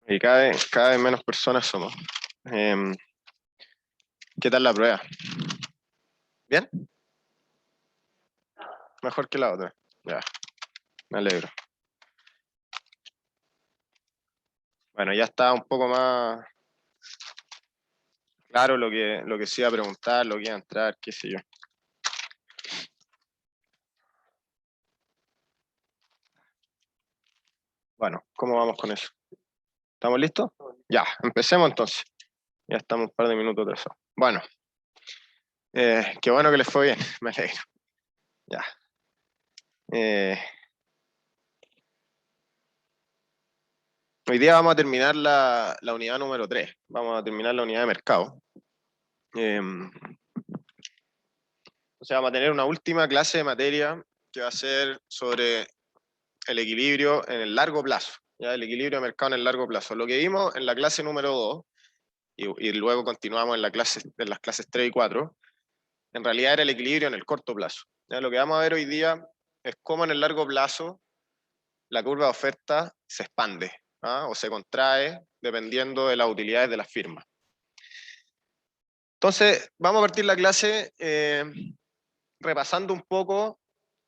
Y cada vez menos personas somos. Em, ¿Qué tal la prueba? ¿Bien? Mejor que la otra. Ya, me alegro. Bueno, ya está un poco más claro lo que se iba a preguntar, lo que iba a entrar, qué sé yo. Bueno, ¿cómo vamos con eso? ¿Estamos listos? Ya, empecemos entonces. Ya estamos un par de minutos atrasados. Bueno, qué bueno que les fue bien, me alegro. Ya. Eh, Hoy día vamos a terminar la unidad número 3. Vamos a terminar la unidad de mercado. O sea, vamos a tener una última clase de materia que va a ser sobre el equilibrio en el largo plazo, ¿ya? El equilibrio de mercado en el largo plazo. Lo que vimos en la clase número 2, y luego continuamos en las clases 3 y 4, en realidad era el equilibrio en el corto plazo. ¿Ya? Lo que vamos a ver hoy día es cómo en el largo plazo la curva de oferta se expande, ¿ah? O se contrae dependiendo de las utilidades de las firmas. Entonces, vamos a partir la clase repasando un poco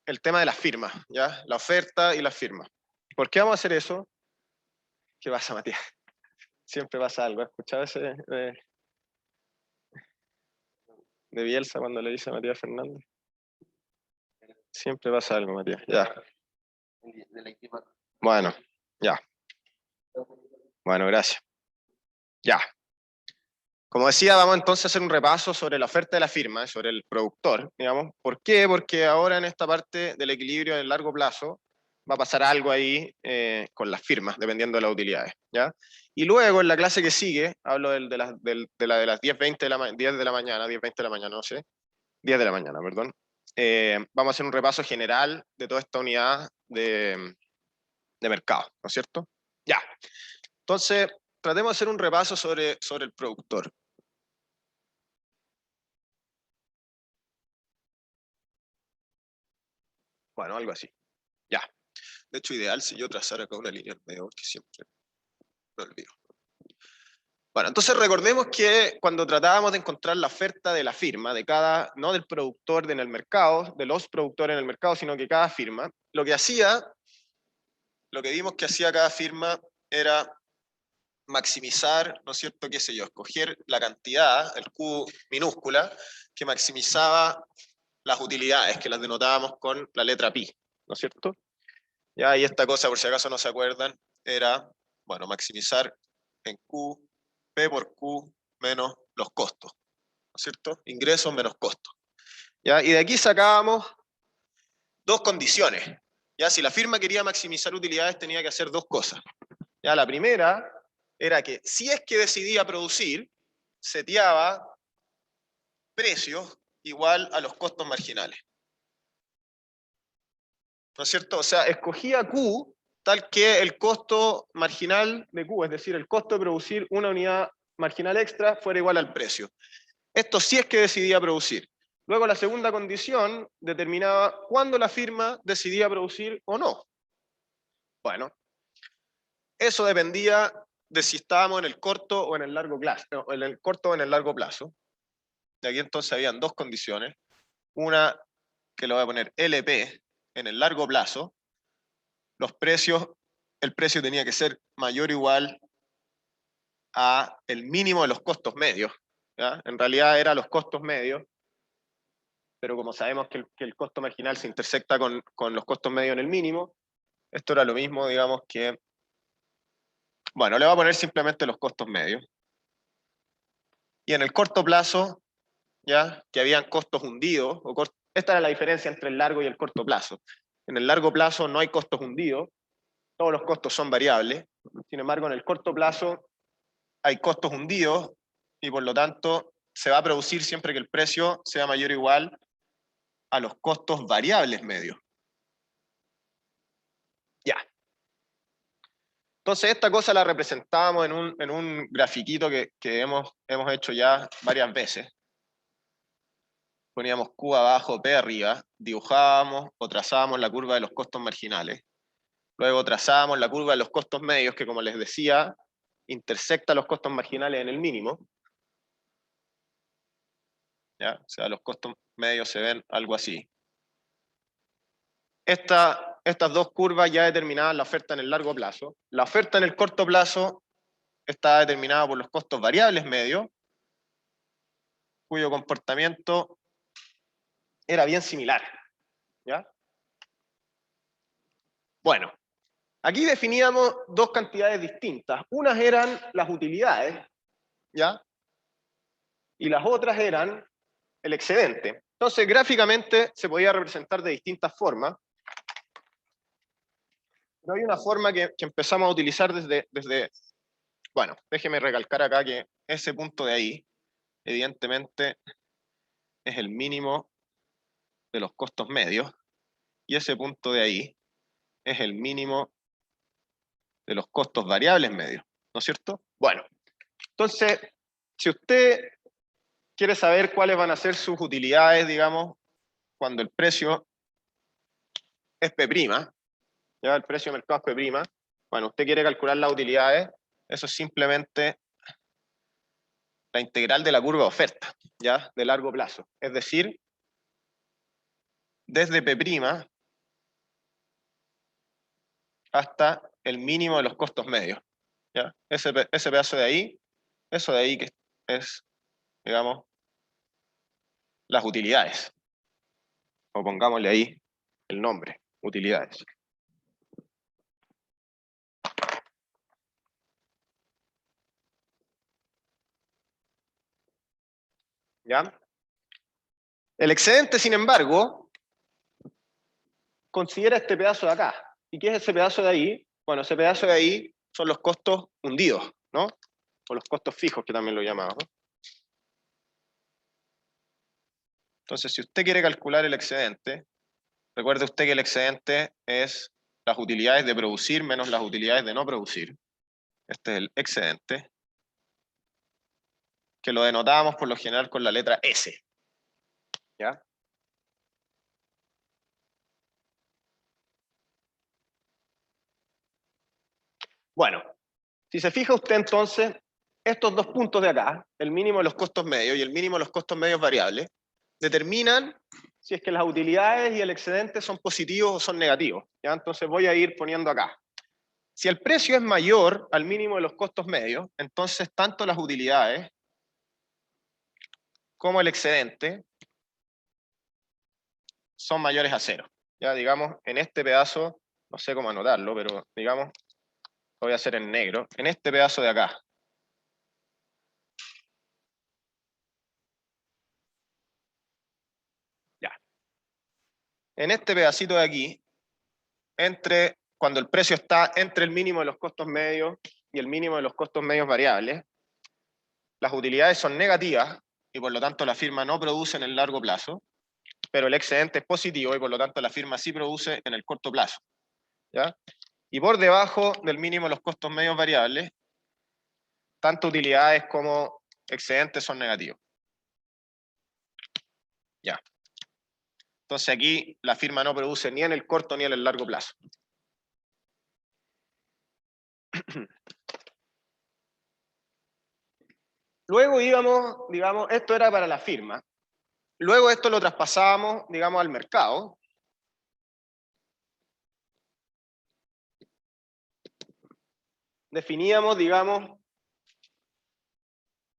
el tema de las firmas, ¿ya? La oferta y las firmas. ¿Por qué vamos a hacer eso? ¿Qué pasa, Matías? Siempre pasa algo. ¿Has escuchado ese de Bielsa cuando le dice a Matías Fernández? Siempre pasa algo, Matías. Ya. Bueno, ya. Bueno, gracias. Ya. Como decía, vamos entonces a hacer un repaso sobre la oferta de la firma, sobre el productor, digamos. ¿Por qué? Porque ahora en esta parte del equilibrio en el largo plazo va a pasar algo ahí con las firmas, dependiendo de las utilidades, ¿ya? Y luego en la clase que sigue, hablo de las 10:20 10 de la mañana, 10:20 de la mañana, no sé, 10 de la mañana, perdón. Vamos a hacer un repaso general de toda esta unidad de mercado, ¿no es cierto? Ya. Entonces, tratemos de hacer un repaso sobre el productor. Bueno, algo así. Ya. De hecho, ideal si yo trazara acá una línea en medio, porque siempre me olvido. Bueno, entonces recordemos que cuando tratábamos de encontrar la oferta de la firma, de cada, no del productor en el mercado, de los productores en el mercado, sino que cada firma, lo que vimos que hacía cada firma era maximizar, ¿no es cierto?, qué sé yo, escoger la cantidad, el Q minúscula, que maximizaba las utilidades, que las denotábamos con la letra pi, ¿no es cierto? Ya, y esta cosa, por si acaso no se acuerdan, era, bueno, maximizar en Q, P por Q menos los costos, ¿no es cierto? Ingresos menos costos. ¿Ya? Y de aquí sacábamos dos condiciones. ¿Ya? Si la firma quería maximizar utilidades, tenía que hacer dos cosas. ¿Ya? La primera era que si es que decidía producir, seteaba precios igual a los costos marginales. ¿No es cierto? O sea, escogía Q tal que el costo marginal de Q, es decir, el costo de producir una unidad marginal extra, fuera igual al precio. Esto sí es que decidía producir. Luego la segunda condición determinaba cuándo la firma decidía producir o no. Bueno, eso dependía de si estábamos en el corto o en el largo plazo, en el corto o en el largo plazo. De aquí entonces habían dos condiciones. Una que lo voy a poner LP en el largo plazo. Los precios, el precio tenía que ser mayor o igual a el mínimo de los costos medios. ¿Ya? En realidad era los costos medios, pero como sabemos que el costo marginal se intersecta con los costos medios en el mínimo, esto era lo mismo, digamos que, bueno, le voy a poner simplemente los costos medios. Y en el corto plazo, ya que habían costos hundidos, esta era la diferencia entre el largo y el corto plazo. En el largo plazo no hay costos hundidos, todos los costos son variables. Sin embargo, en el corto plazo hay costos hundidos y por lo tanto se va a producir siempre que el precio sea mayor o igual a los costos variables medios. Ya. Entonces esta cosa la representábamos en un grafiquito que hemos hecho ya varias veces. Poníamos Q abajo, P arriba, dibujábamos o trazábamos la curva de los costos marginales. Luego trazábamos la curva de los costos medios, que como les decía, intersecta los costos marginales en el mínimo. ¿Ya? O sea, los costos medios se ven algo así. Estas dos curvas ya determinaban la oferta en el largo plazo. La oferta en el corto plazo está determinada por los costos variables medios, cuyo comportamiento era bien similar. ¿Ya? Bueno, aquí definíamos dos cantidades distintas. Unas eran las utilidades, ¿ya? Y las otras eran el excedente. Entonces, gráficamente se podía representar de distintas formas. Pero hay una forma que empezamos a utilizar desde... Bueno, déjeme recalcar acá que ese punto de ahí, evidentemente, es el mínimo de los costos medios, y ese punto de ahí es el mínimo de los costos variables medios, ¿no es cierto? Bueno, entonces, si usted quiere saber cuáles van a ser sus utilidades, digamos, cuando el precio es P', ¿ya? El precio de mercado es P', bueno, usted quiere calcular las utilidades, eso es simplemente la integral de la curva de oferta, ¿ya? De largo plazo. Es decir, desde P' hasta el mínimo de los costos medios, ¿ya? Ese pedazo de ahí, eso de ahí que es, digamos, las utilidades. O pongámosle ahí el nombre, utilidades. ¿Ya? El excedente, sin embargo, considera este pedazo de acá. ¿Y qué es ese pedazo de ahí? Bueno, ese pedazo de ahí son los costos hundidos, ¿no? O los costos fijos, que también lo llamamos, ¿no? Entonces, si usted quiere calcular el excedente, recuerde usted que el excedente es las utilidades de producir menos las utilidades de no producir. Este es el excedente, que lo denotábamos por lo general con la letra S. ¿Ya? Bueno, si se fija usted entonces, estos dos puntos de acá, el mínimo de los costos medios y el mínimo de los costos medios variables, determinan si es que las utilidades y el excedente son positivos o son negativos. ¿Ya? Entonces voy a ir poniendo acá. Si el precio es mayor al mínimo de los costos medios, entonces tanto las utilidades como el excedente son mayores a cero. Ya digamos, en este pedazo, no sé cómo anotarlo, pero digamos, lo voy a hacer en negro. En este pedazo de acá, ya. En este pedacito de aquí, cuando el precio está entre el mínimo de los costos medios y el mínimo de los costos medios variables, las utilidades son negativas y por lo tanto la firma no produce en el largo plazo, pero el excedente es positivo y por lo tanto la firma sí produce en el corto plazo. ¿Ya? Y por debajo del mínimo de los costos medios variables, tanto utilidades como excedentes son negativos. Ya. Entonces aquí la firma no produce ni en el corto ni en el largo plazo. Luego digamos, esto era para la firma. Luego esto lo traspasábamos, digamos, al mercado. Definíamos, digamos,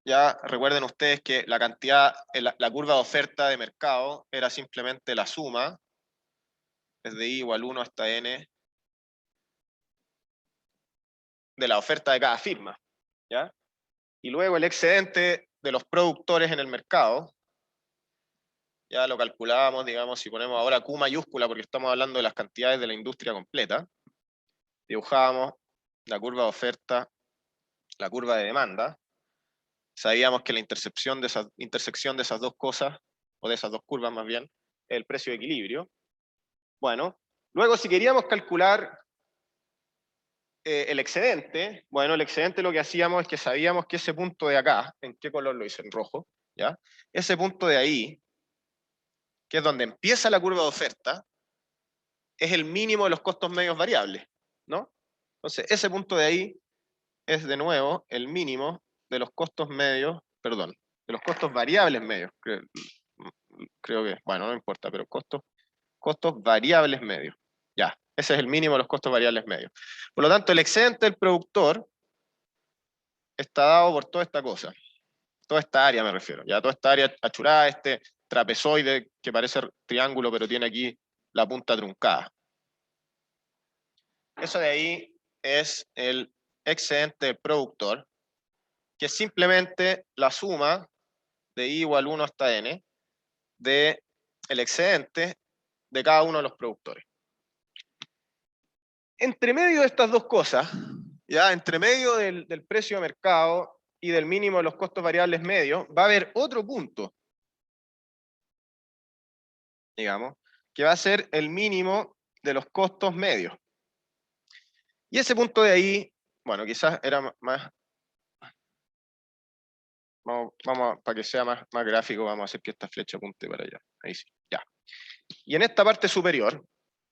ya recuerden ustedes que la cantidad, la curva de oferta de mercado era simplemente la suma, desde I igual 1 hasta N, de la oferta de cada firma. ¿Ya? Y luego el excedente de los productores en el mercado, ya lo calculábamos, digamos, si ponemos ahora Q mayúscula, porque estamos hablando de las cantidades de la industria completa, dibujábamos la curva de oferta, la curva de demanda, sabíamos que la intersección de esas dos cosas, o de esas dos curvas más bien, es el precio de equilibrio. Bueno, luego si queríamos calcular el excedente, bueno, el excedente lo que hacíamos es que sabíamos que ese punto de acá, ¿en qué color lo hice? En rojo, ¿ya? Ese punto de ahí, que es donde empieza la curva de oferta, es el mínimo de los costos medios variables, ¿no? Entonces, ese punto de ahí es de nuevo el mínimo de los costos medios, perdón, de los costos variables medios. Creo que, bueno, no importa, pero costos variables medios. Ya, ese es el mínimo de los costos variables medios. Por lo tanto, el excedente del productor está dado por toda esta cosa. Toda esta área me refiero. Ya toda esta área achurada, este trapezoide que parece triángulo, pero tiene aquí la punta truncada. Eso de ahí es el excedente del productor, que es simplemente la suma de i igual 1 hasta n de el excedente de cada uno de los productores. Entre medio de estas dos cosas, ya entre medio del precio de mercado y del mínimo de los costos variables medios, va a haber otro punto, digamos, que va a ser el mínimo de los costos medios. Y ese punto de ahí, bueno, quizás era más, para que sea más gráfico, vamos a hacer que esta flecha apunte para allá. Ahí sí, ya. Y en esta parte superior,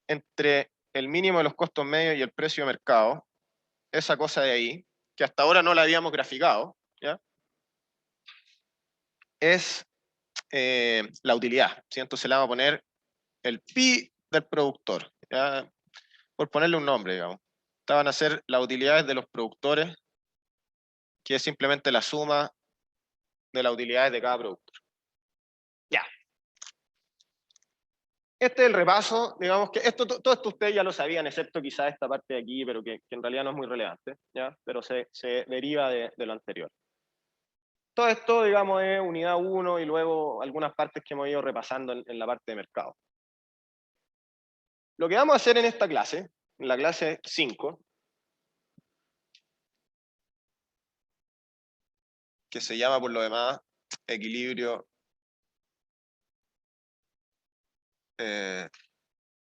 entre el mínimo de los costos medios y el precio de mercado, esa cosa de ahí, que hasta ahora no la habíamos graficado, ¿ya? Es la utilidad, ¿sí? Entonces le vamos a poner el pi del productor, ¿ya? Por ponerle un nombre, digamos. Estas van a ser las utilidades de los productores, que es simplemente la suma de las utilidades de cada productor. Ya. Este es el repaso, digamos que todo esto ustedes ya lo sabían, excepto quizás esta parte de aquí, pero que en realidad no es muy relevante, ¿ya? Pero se deriva de lo anterior. Todo esto, digamos, es unidad 1 y luego algunas partes que hemos ido repasando en la parte de mercado. Lo que vamos a hacer en esta clase, en la clase 5, que se llama por lo demás equilibrio,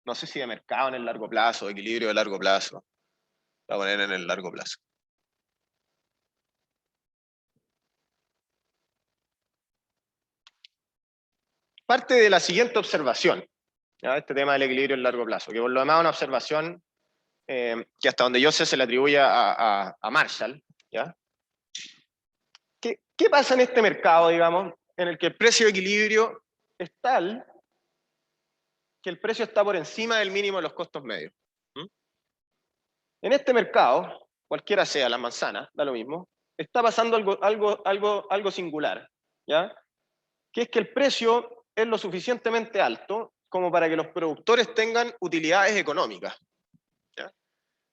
no sé si de mercado en el largo plazo, equilibrio de largo plazo, voy a poner en el largo plazo. Parte de la siguiente observación, ¿ya? Este tema del equilibrio en largo plazo, que por lo demás es una observación que hasta donde yo sé se le atribuye a Marshall, ¿ya? ¿Qué pasa en este mercado, digamos, en el que el precio de equilibrio es tal que el precio está por encima del mínimo de los costos medios? En este mercado, cualquiera sea la manzana, da lo mismo, está pasando algo singular, ¿ya? Que es que el precio es lo suficientemente alto como para que los productores tengan utilidades económicas, ¿ya?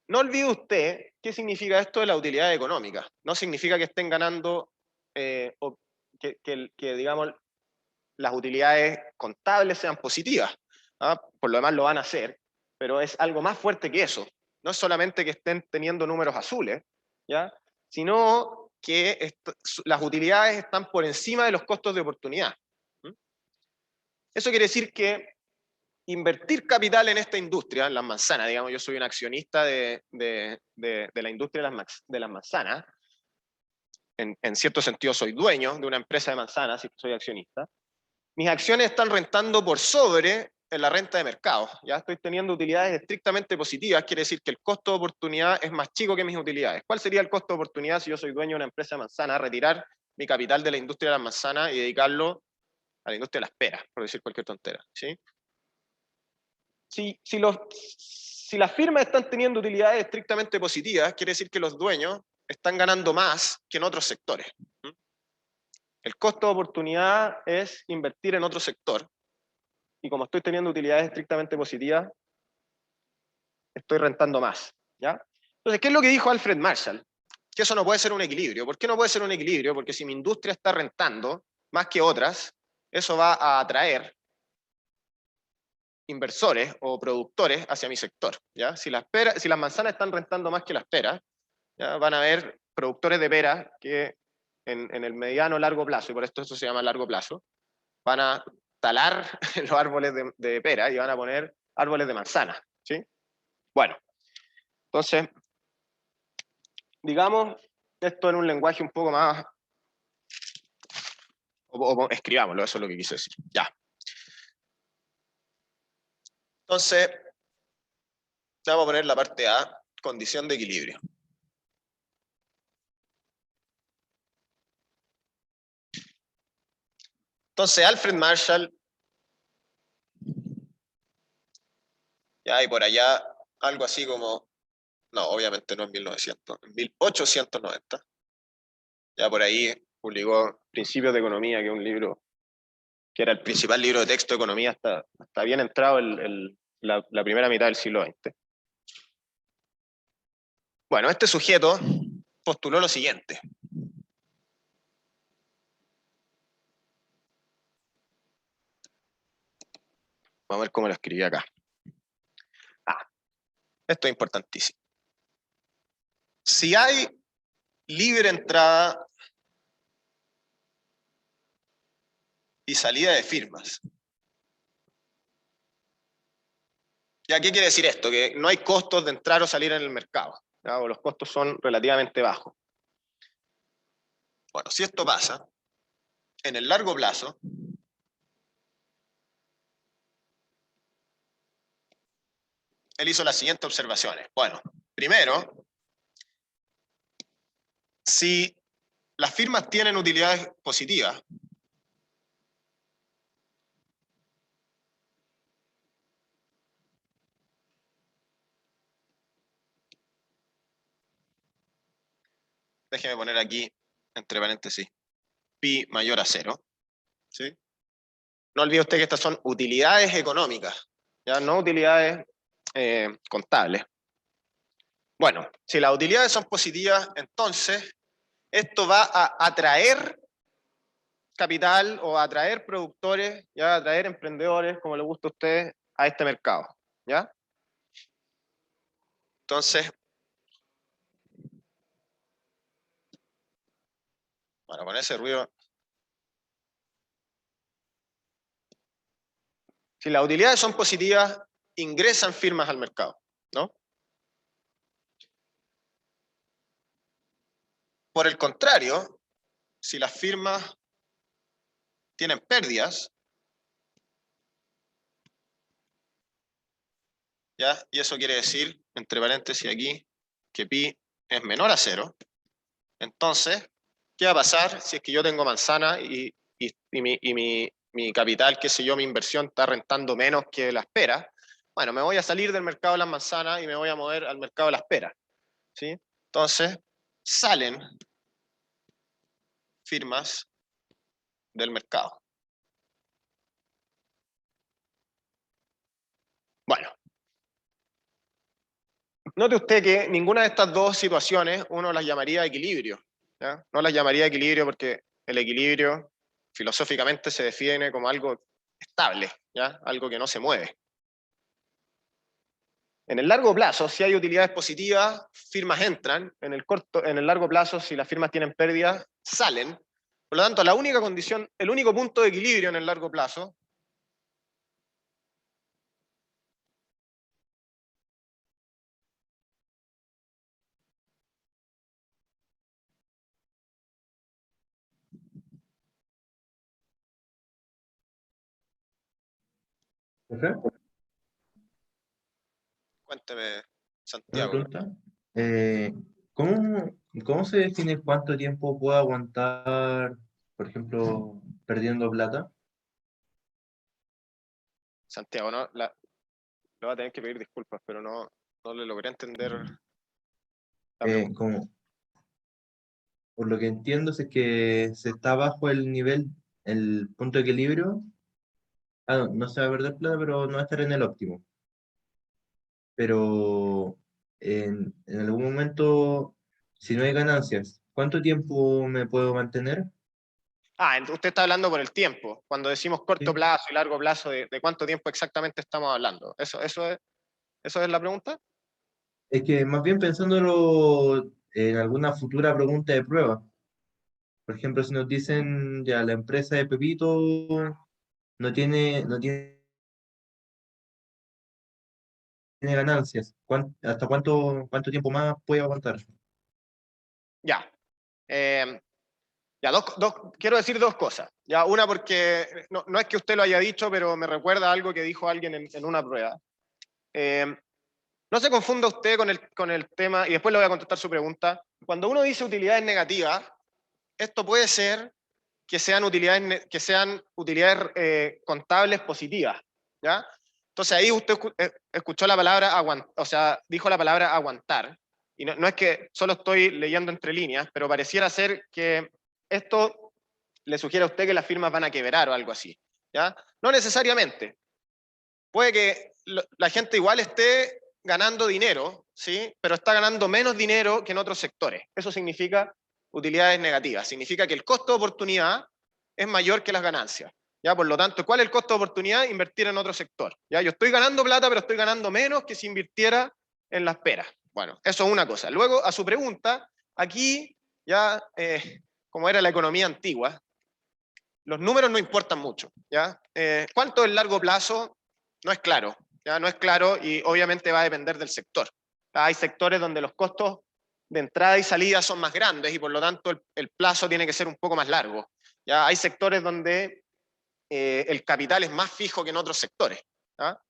No olvide usted qué significa esto de la utilidad económica. No significa que estén ganando o que, digamos, las utilidades contables sean positivas. ¿Ah? Por lo demás lo van a hacer, pero es algo más fuerte que eso. No es solamente que estén teniendo números azules, ¿ya? Sino que las utilidades están por encima de los costos de oportunidad. ¿Mm? Eso quiere decir que invertir capital en esta industria, en las manzanas, digamos, yo soy un accionista de la industria de las manzanas, en cierto sentido soy dueño de una empresa de manzanas, si soy accionista, mis acciones están rentando por sobre en la renta de mercado, ya estoy teniendo utilidades estrictamente positivas, quiere decir que el costo de oportunidad es más chico que mis utilidades. ¿Cuál sería el costo de oportunidad si yo soy dueño de una empresa de manzana? Retirar mi capital de la industria de las manzanas y dedicarlo a la industria de las peras, por decir cualquier tontera, ¿sí? Si las firmas están teniendo utilidades estrictamente positivas, quiere decir que los dueños están ganando más que en otros sectores. El costo de oportunidad es invertir en otro sector, y como estoy teniendo utilidades estrictamente positivas, estoy rentando más, ¿ya? Entonces, ¿qué es lo que dijo Alfred Marshall? Que eso no puede ser un equilibrio. ¿Por qué no puede ser un equilibrio? Porque si mi industria está rentando más que otras, eso va a atraer inversores o productores hacia mi sector, ¿ya? Si las manzanas están rentando más que las peras, ¿ya? Van a haber productores de peras que en el mediano o largo plazo, y por esto eso se llama largo plazo, van a talar los árboles de pera y van a poner árboles de manzana, ¿sí? Bueno, entonces, digamos esto en un lenguaje un poco más, o escribámoslo, eso es lo que quise decir, ya. Entonces, vamos a poner la parte A, condición de equilibrio. Entonces Alfred Marshall, ya hay por allá algo así como, no, obviamente no en 1900, en 1890, ya por ahí publicó Principios de Economía, que es un libro que era el principal libro de texto de economía hasta bien entrado la primera mitad del siglo XX. Bueno, este sujeto postuló lo siguiente. Vamos a ver cómo lo escribí acá. Esto es importantísimo. Si hay libre entrada y salida de firmas. ¿Ya qué quiere decir esto? Que no hay costos de entrar o salir en el mercado, ¿ya? O los costos son relativamente bajos. Bueno, si esto pasa, en el largo plazo, él hizo las siguientes observaciones. Bueno, primero, si las firmas tienen utilidades positivas, déjeme poner aquí, entre paréntesis, pi mayor a 0. ¿Sí? No olvide usted que estas son utilidades económicas, ya no utilidades contables. Bueno, si las utilidades son positivas, entonces esto va a atraer capital o a atraer productores, ya a atraer emprendedores, como le gusta a usted, a este mercado. ¿Ya? Entonces, bueno, con ese ruido. Si las utilidades son positivas, ingresan firmas al mercado, ¿no? Por el contrario, si las firmas tienen pérdidas, ¿ya? Y eso quiere decir, entre paréntesis aquí, que pi es menor a 0. Entonces, ¿qué va a pasar si es que yo tengo manzana y mi capital, qué sé yo, mi inversión está rentando menos que las peras? Bueno, me voy a salir del mercado de las manzanas y me voy a mover al mercado de las peras, ¿sí? Entonces, salen firmas del mercado. Bueno, note usted que ninguna de estas dos situaciones uno las llamaría equilibrio, ¿ya? No las llamaría equilibrio porque el equilibrio filosóficamente se define como algo estable, ¿ya? Algo que no se mueve. En el largo plazo, si hay utilidades positivas, firmas entran. En el largo plazo, si las firmas tienen pérdidas, salen. Por lo tanto, la única condición, el único punto de equilibrio en el largo plazo Perfecto. cuénteme, Una Santiago. pregunta. Eh, ¿cómo, cómo se define cuánto tiempo puedo aguantar, por ejemplo, perdiendo plata? Santiago, ¿no? Le va a tener que pedir disculpas, pero no le logré entender la pregunta. Como, por lo que entiendo es que se está bajo el nivel, el punto de equilibrio. No, no se va a perder plata, pero no va a estar en el óptimo. Pero en algún momento, si no hay ganancias, ¿cuánto tiempo me puedo mantener? Usted está hablando por el tiempo. Cuando decimos corto ¿Sí? plazo y largo plazo, ¿de cuánto tiempo exactamente estamos hablando? ¿Eso es la pregunta? Es que más bien pensándolo en alguna futura pregunta de prueba. Por ejemplo, si nos dicen ya la empresa de Pepito no tiene ganancias, ¿hasta cuánto tiempo más puede aguantar? Ya. Ya, quiero decir dos cosas. Ya, una porque no es que usted lo haya dicho, pero me recuerda algo que dijo alguien en una prueba. No se confunda usted con el tema, y después le voy a contestar su pregunta. Cuando uno dice utilidades negativas, esto puede ser que sean utilidades contables positivas, ¿ya? Entonces ahí usted escuchó la palabra dijo la palabra aguantar, y no es que solo estoy leyendo entre líneas, pero pareciera ser que esto le sugiere a usted que las firmas van a quebrar o algo así, ¿ya? No necesariamente. Puede que la gente igual esté ganando dinero, ¿sí? Pero está ganando menos dinero que en otros sectores. Eso significa utilidades negativas. Significa que el costo de oportunidad es mayor que las ganancias. ¿Ya? Por lo tanto, ¿cuál es el costo de oportunidad? Invertir en otro sector. ¿Ya? Yo estoy ganando plata, pero estoy ganando menos que si invirtiera en las peras. Bueno, eso es una cosa. Luego, a su pregunta, aquí ya, como era la economía antigua, los números no importan mucho. ¿Ya? ¿Cuánto es el largo plazo? No es claro. ¿Ya? No es claro y obviamente va a depender del sector. Hay sectores donde los costos de entrada y salida son más grandes y por lo tanto el plazo tiene que ser un poco más largo. ¿Ya? Hay sectores donde el capital es más fijo que en otros sectores. ¿Ya?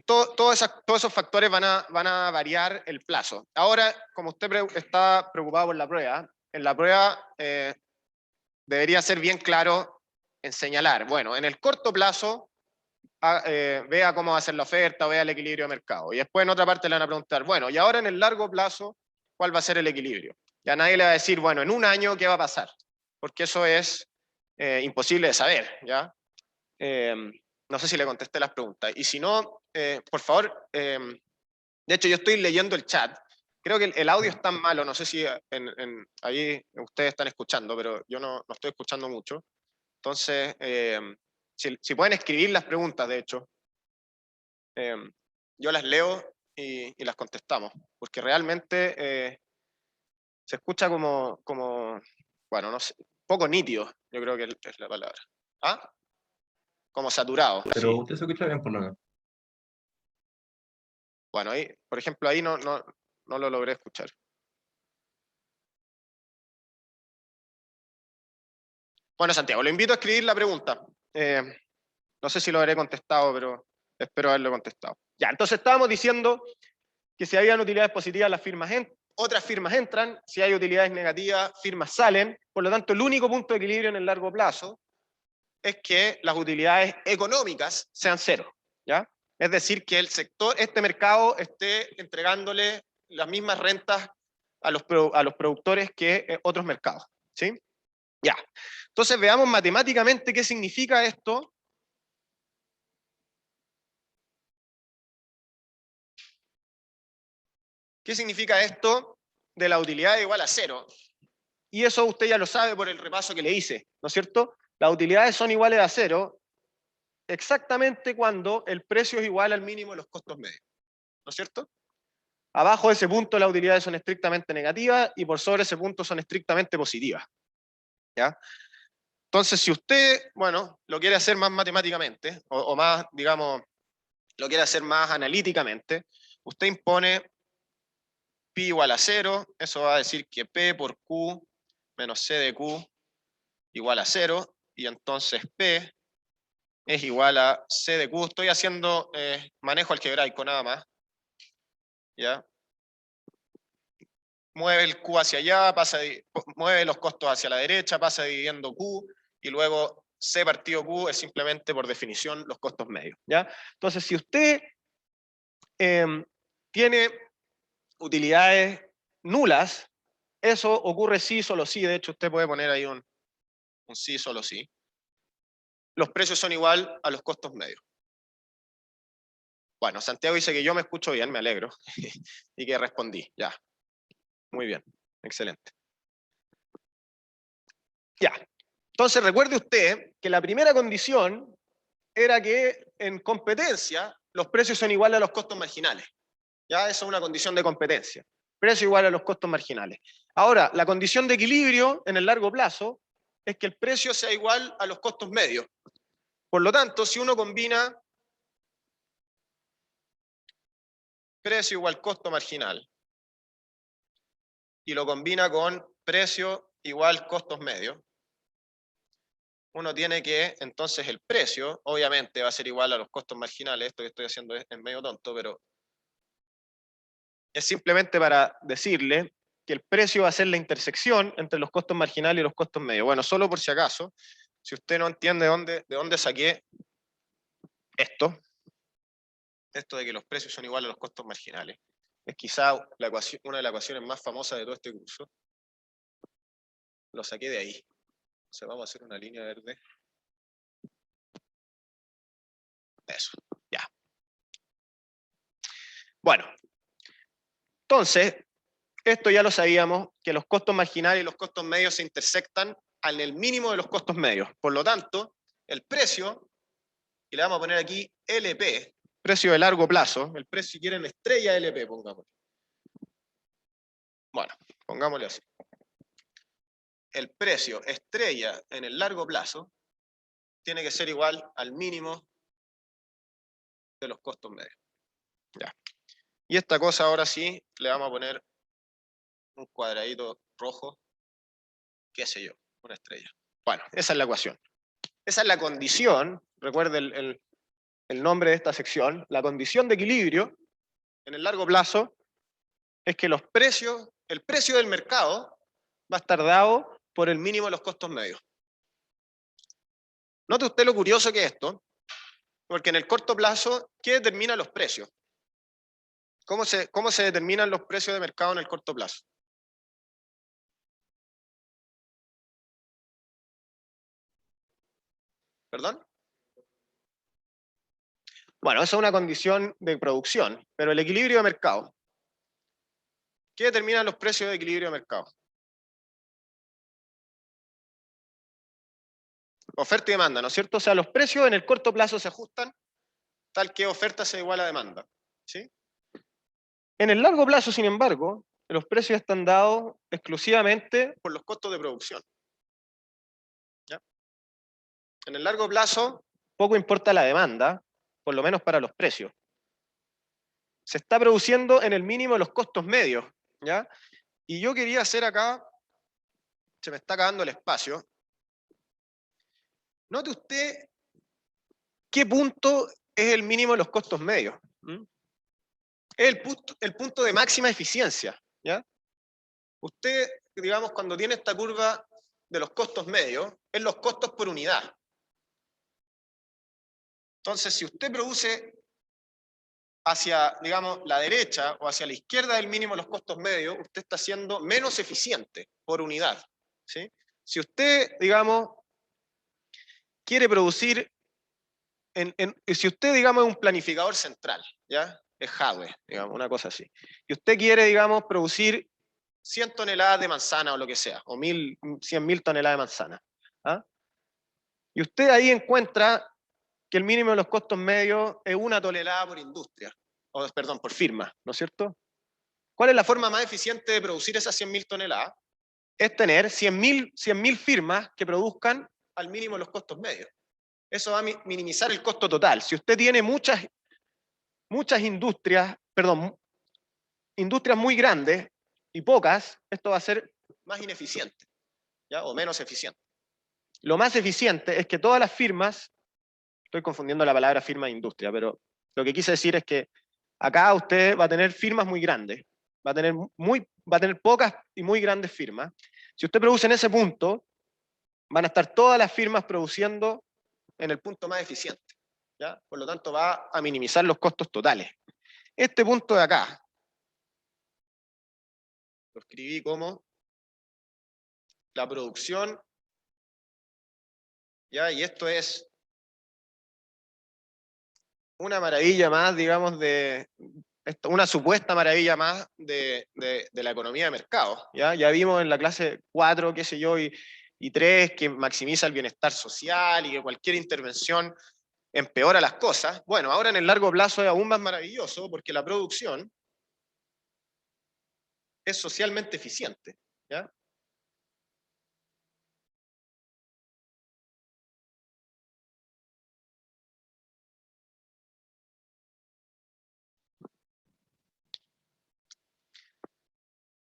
Todos esos factores van a variar el plazo. Ahora, como usted está preocupado por la prueba, en la prueba debería ser bien claro en señalar, bueno, en el corto plazo, vea cómo va a ser la oferta, vea el equilibrio de mercado. Y después en otra parte le van a preguntar, bueno, y ahora en el largo plazo, ¿cuál va a ser el equilibrio? Ya nadie le va a decir, bueno, en un año, ¿qué va a pasar? Porque eso es imposible de saber, ¿ya? No sé si le contesté las preguntas. Y si no, por favor, de hecho yo estoy leyendo el chat. Creo que el audio es tan malo, no sé si ahí ustedes están escuchando, pero yo no estoy escuchando mucho. Entonces, si pueden escribir las preguntas, de hecho, yo las leo y las contestamos, porque realmente se escucha bueno, no sé, poco nítido, yo creo que es la palabra. ¿Ah? Como saturado, Pero sí. usted se escucha bien por lo menos. Bueno, ahí, por ejemplo, ahí no lo logré escuchar. Bueno, Santiago, lo invito a escribir la pregunta. No sé si lo habré contestado, pero espero haberlo contestado. Ya, entonces estábamos diciendo que si habían utilidades positivas, otras firmas entran, si hay utilidades negativas, firmas salen. Por lo tanto, el único punto de equilibrio en el largo plazo es que las utilidades económicas sean cero, ¿ya? Es decir, que este mercado esté entregándole las mismas rentas a los productores que otros mercados, ¿sí? Ya. Entonces veamos matemáticamente qué significa esto. ¿Qué significa esto de la utilidad igual a cero? Y eso usted ya lo sabe por el repaso que le hice, ¿no es cierto? Las utilidades son iguales a cero exactamente cuando el precio es igual al mínimo de los costos medios, ¿no es cierto? Abajo de ese punto las utilidades son estrictamente negativas y por sobre ese punto son estrictamente positivas, ¿ya? Entonces, si usted, bueno, lo quiere hacer más matemáticamente, o más, digamos, lo quiere hacer más analíticamente, usted impone pi igual a 0, eso va a decir que P por Q menos C de Q igual a 0, y entonces P es igual a C de Q. Estoy haciendo manejo algebraico nada más, ¿ya? Mueve el Q hacia allá, mueve los costos hacia la derecha, pasa dividiendo Q, y luego C partido Q es simplemente, por definición, los costos medios, ¿ya? Entonces, si usted tiene utilidades nulas, eso ocurre sí, solo sí. De hecho, usted puede poner ahí un sí, solo sí. Los precios son igual a los costos medios. Bueno, Santiago dice que yo me escucho bien, me alegro, y que respondí, ya. Muy bien, excelente. Ya, entonces recuerde usted que la primera condición era que en competencia los precios son iguales a los costos marginales. Ya, eso es una condición de competencia. Precio igual a los costos marginales. Ahora, la condición de equilibrio en el largo plazo es que el precio sea igual a los costos medios. Por lo tanto, si uno combina precio igual costo marginal y lo combina con precio igual costos medios, uno tiene que, entonces el precio, obviamente va a ser igual a los costos marginales. Esto que estoy haciendo es medio tonto, pero es simplemente para decirle que el precio va a ser la intersección entre los costos marginales y los costos medios. Bueno, solo por si acaso, si usted no entiende de dónde saqué esto de que los precios son iguales a los costos marginales, es quizá una de las ecuaciones más famosas de todo este curso. Lo saqué de ahí. O sea, vamos a hacer una línea verde. Eso, ya. Bueno, entonces, esto ya lo sabíamos, que los costos marginales y los costos medios se intersectan en el mínimo de los costos medios. Por lo tanto, el precio, y le vamos a poner aquí LP, precio de largo plazo, el precio, si quieren, estrella LP, pongámosle. Bueno, pongámosle así. El precio estrella en el largo plazo tiene que ser igual al mínimo de los costos medios. Ya. Y esta cosa ahora sí, le vamos a poner un cuadradito rojo, qué sé yo, una estrella. Bueno, esa es la ecuación. Esa es la condición, recuerde el nombre de esta sección, la condición de equilibrio en el largo plazo es que el precio del mercado va a estar dado por el mínimo de los costos medios. Note usted lo curioso que es esto, porque en el corto plazo, ¿qué determina los precios? ¿Cómo se determinan los precios de mercado en el corto plazo? ¿Perdón? Bueno, eso es una condición de producción, pero el equilibrio de mercado. ¿Qué determinan los precios de equilibrio de mercado? Oferta y demanda, ¿no es cierto? O sea, los precios en el corto plazo se ajustan tal que oferta sea igual a demanda. ¿Sí? En el largo plazo, sin embargo, los precios están dados exclusivamente por los costos de producción. ¿Ya? En el largo plazo, poco importa la demanda, por lo menos para los precios. Se está produciendo en el mínimo los costos medios. ¿Ya? Y yo quería hacer acá, se me está acabando el espacio. Note usted qué punto es el mínimo de los costos medios. Es el punto de máxima eficiencia. ¿Ya? Usted, digamos, cuando tiene esta curva de los costos medios, es los costos por unidad. Entonces, si usted produce hacia, digamos, la derecha o hacia la izquierda del mínimo de los costos medios, usted está siendo menos eficiente por unidad. ¿Sí? Si usted, digamos, quiere producir, si usted, digamos, es un planificador central, ¿ya? Es hardware, digamos, una cosa así. Y usted quiere, digamos, producir 100 toneladas de manzana o lo que sea, o 100.000 toneladas de manzana. ¿Ah? Y usted ahí encuentra que el mínimo de los costos medios es 1 tonelada por industria, o perdón, por firma, ¿no es cierto? ¿Cuál es la forma más eficiente de producir esas 100.000 toneladas? Es tener 100.000 firmas que produzcan al mínimo de los costos medios. Eso va a minimizar el costo total. Si usted tiene muchas industrias, perdón, industrias muy grandes y pocas, esto va a ser más ineficiente, ¿ya? O menos eficiente. Lo más eficiente es que todas las firmas, estoy confundiendo la palabra firma e industria, pero lo que quise decir es que acá usted va a tener firmas muy grandes, va a tener pocas y muy grandes firmas. Si usted produce en ese punto, van a estar todas las firmas produciendo en el punto más eficiente. ¿Ya? Por lo tanto, va a minimizar los costos totales. Este punto de acá, lo escribí como la producción, ¿ya? Y esto es una maravilla más, digamos, una supuesta maravilla más de la economía de mercado. Ya vimos en la clase 4, qué sé yo, y 3, que maximiza el bienestar social y que cualquier intervención empeora las cosas. Bueno, ahora en el largo plazo es aún más maravilloso porque la producción es socialmente eficiente. ¿Ya?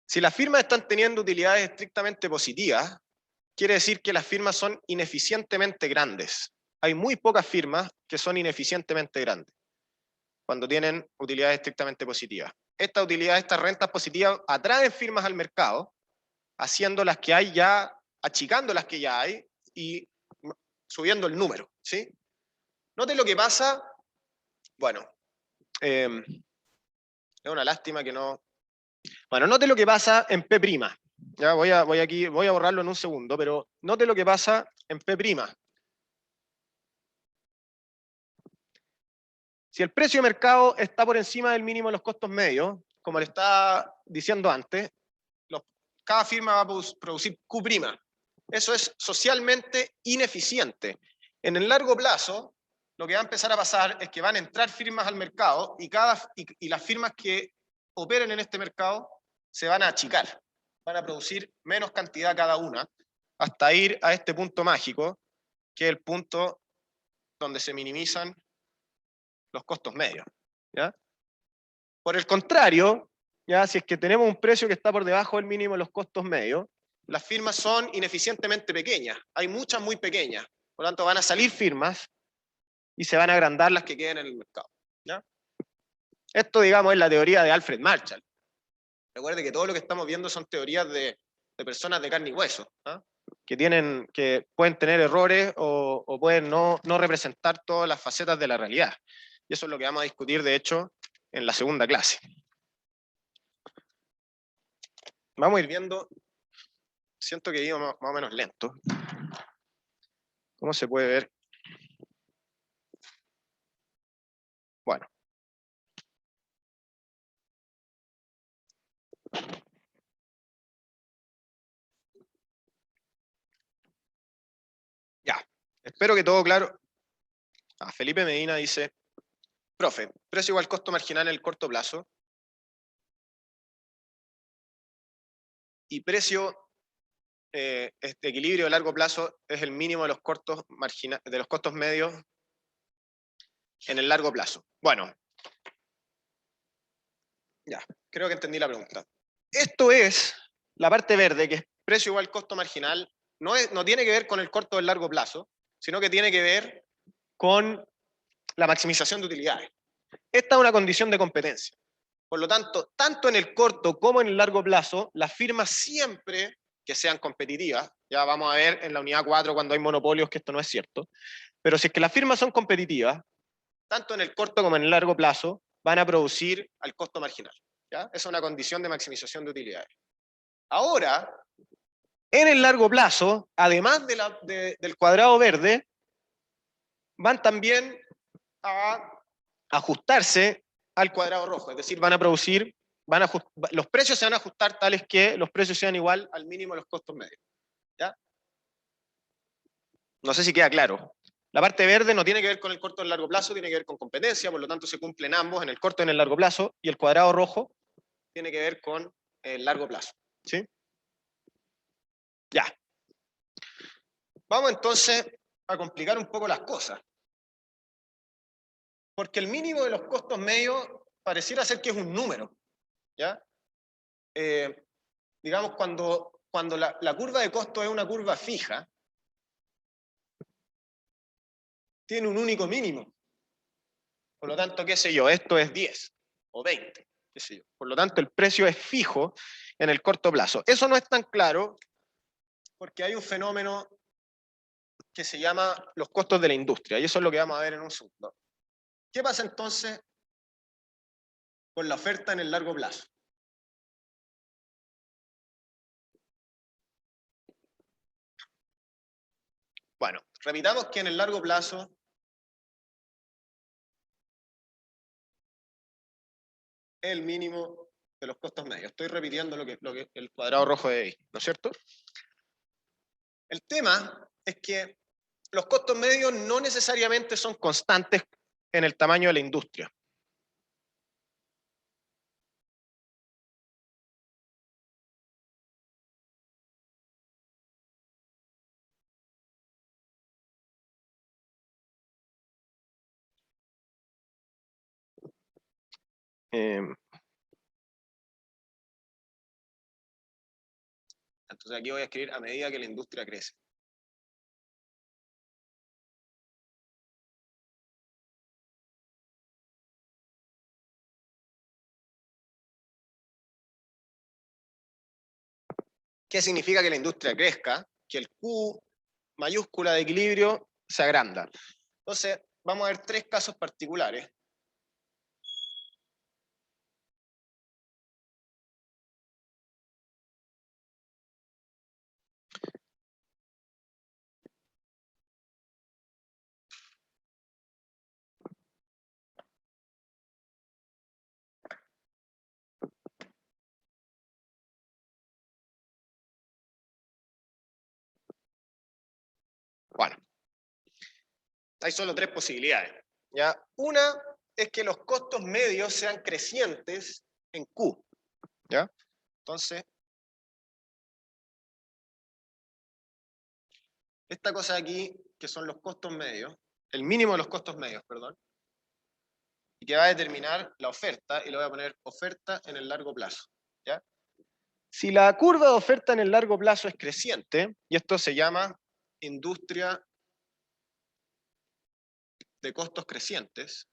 Si las firmas están teniendo utilidades estrictamente positivas, quiere decir que las firmas son ineficientemente grandes. Hay muy pocas firmas que son ineficientemente grandes cuando tienen utilidades estrictamente positivas. esta utilidad, estas rentas positivas atraen firmas al mercado, haciendo las que hay ya, achicando las que ya hay y subiendo el número, ¿sí? Noten lo que pasa, bueno, es una lástima que no... Bueno, noten lo que pasa en P'. Ya voy a borrarlo en un segundo, pero noten lo que pasa en P'. Si el precio de mercado está por encima del mínimo de los costos medios, como le estaba diciendo antes, cada firma va a producir Q'. Eso es socialmente ineficiente. En el largo plazo, lo que va a empezar a pasar es que van a entrar firmas al mercado y las firmas que operen en este mercado se van a achicar, van a producir menos cantidad cada una, hasta ir a este punto mágico, que es el punto donde se minimizan los costos medios, ¿ya? Por el contrario, ¿ya? Si es que tenemos un precio que está por debajo del mínimo de los costos medios, las firmas son ineficientemente pequeñas, hay muchas muy pequeñas, por lo tanto van a salir firmas y se van a agrandar las que queden en el mercado, ¿ya? Esto, digamos, es la teoría de Alfred Marshall. Recuerde que todo lo que estamos viendo son teorías de personas de carne y hueso, ¿ah? Que pueden tener errores o pueden no representar todas las facetas de la realidad. Y eso es lo que vamos a discutir, de hecho, en la segunda clase. Vamos a ir viendo, siento que iba más o menos lento. ¿Cómo se puede ver? Bueno. Ya, espero que todo claro. Felipe Medina dice, profe, precio igual costo marginal en el corto plazo y precio este equilibrio a largo plazo es el mínimo de los costos medios en el largo plazo. Bueno, ya, creo que entendí la pregunta. Esto es la parte verde, que es precio igual costo marginal, no tiene que ver con el corto o el largo plazo, sino que tiene que ver con la maximización de utilidades. Esta es una condición de competencia. Por lo tanto, tanto en el corto como en el largo plazo, las firmas siempre que sean competitivas, ya vamos a ver en la unidad 4 cuando hay monopolios que esto no es cierto, pero si es que las firmas son competitivas, tanto en el corto como en el largo plazo, van a producir al costo marginal, ¿ya? Esa es una condición de maximización de utilidades. Ahora, en el largo plazo, además del cuadrado verde, van también a ajustarse al cuadrado rojo, es decir, van a producir, los precios se van a ajustar tales que los precios sean igual al mínimo de los costos medios, ¿ya? No sé si queda claro. La parte verde no tiene que ver con el corto y el largo plazo, tiene que ver con competencia, por lo tanto se cumplen ambos en el corto y en el largo plazo, y el cuadrado rojo tiene que ver con el largo plazo, ¿sí? Ya. Vamos entonces a complicar un poco las cosas. Porque el mínimo de los costos medios pareciera ser que es un número, ¿ya? Digamos, cuando la curva de costo es una curva fija, tiene un único mínimo. Por lo tanto, qué sé yo, esto es 10 o 20, qué sé yo. Por lo tanto, el precio es fijo en el corto plazo. Eso no es tan claro porque hay un fenómeno que se llama los costos de la industria, y eso es lo que vamos a ver en un segundo. ¿Qué pasa entonces con la oferta en el largo plazo? Bueno, repitamos que en el largo plazo el mínimo de los costos medios. Estoy repitiendo lo que el cuadrado rojo de ahí, ¿no es cierto? El tema es que los costos medios no necesariamente son constantes en el tamaño de la industria. Entonces aquí voy a escribir a medida que la industria crece. ¿Qué significa que la industria crezca? Que el Q mayúscula de equilibrio se agranda. Entonces, vamos a ver 3 casos particulares. Bueno, hay solo 3 posibilidades. ¿Ya? Una es que los costos medios sean crecientes en Q. ¿Ya? Entonces, esta cosa de aquí, que son los costos medios, el mínimo de los costos medios, perdón, y que va a determinar la oferta, y le voy a poner oferta en el largo plazo. ¿Ya? Si la curva de oferta en el largo plazo es creciente, y esto se llama industria de costos crecientes,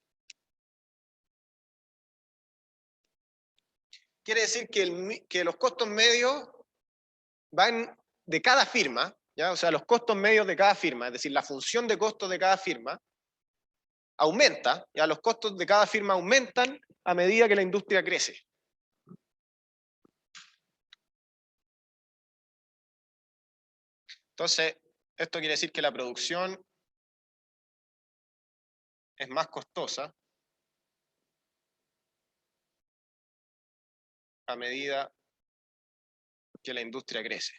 quiere decir que los costos medios van de cada firma, ¿ya? O sea, los costos medios de cada firma, es decir, la función de costos de cada firma, aumenta, ¿ya? Los costos de cada firma aumentan a medida que la industria crece. Entonces, esto quiere decir que la producción es más costosa a medida que la industria crece.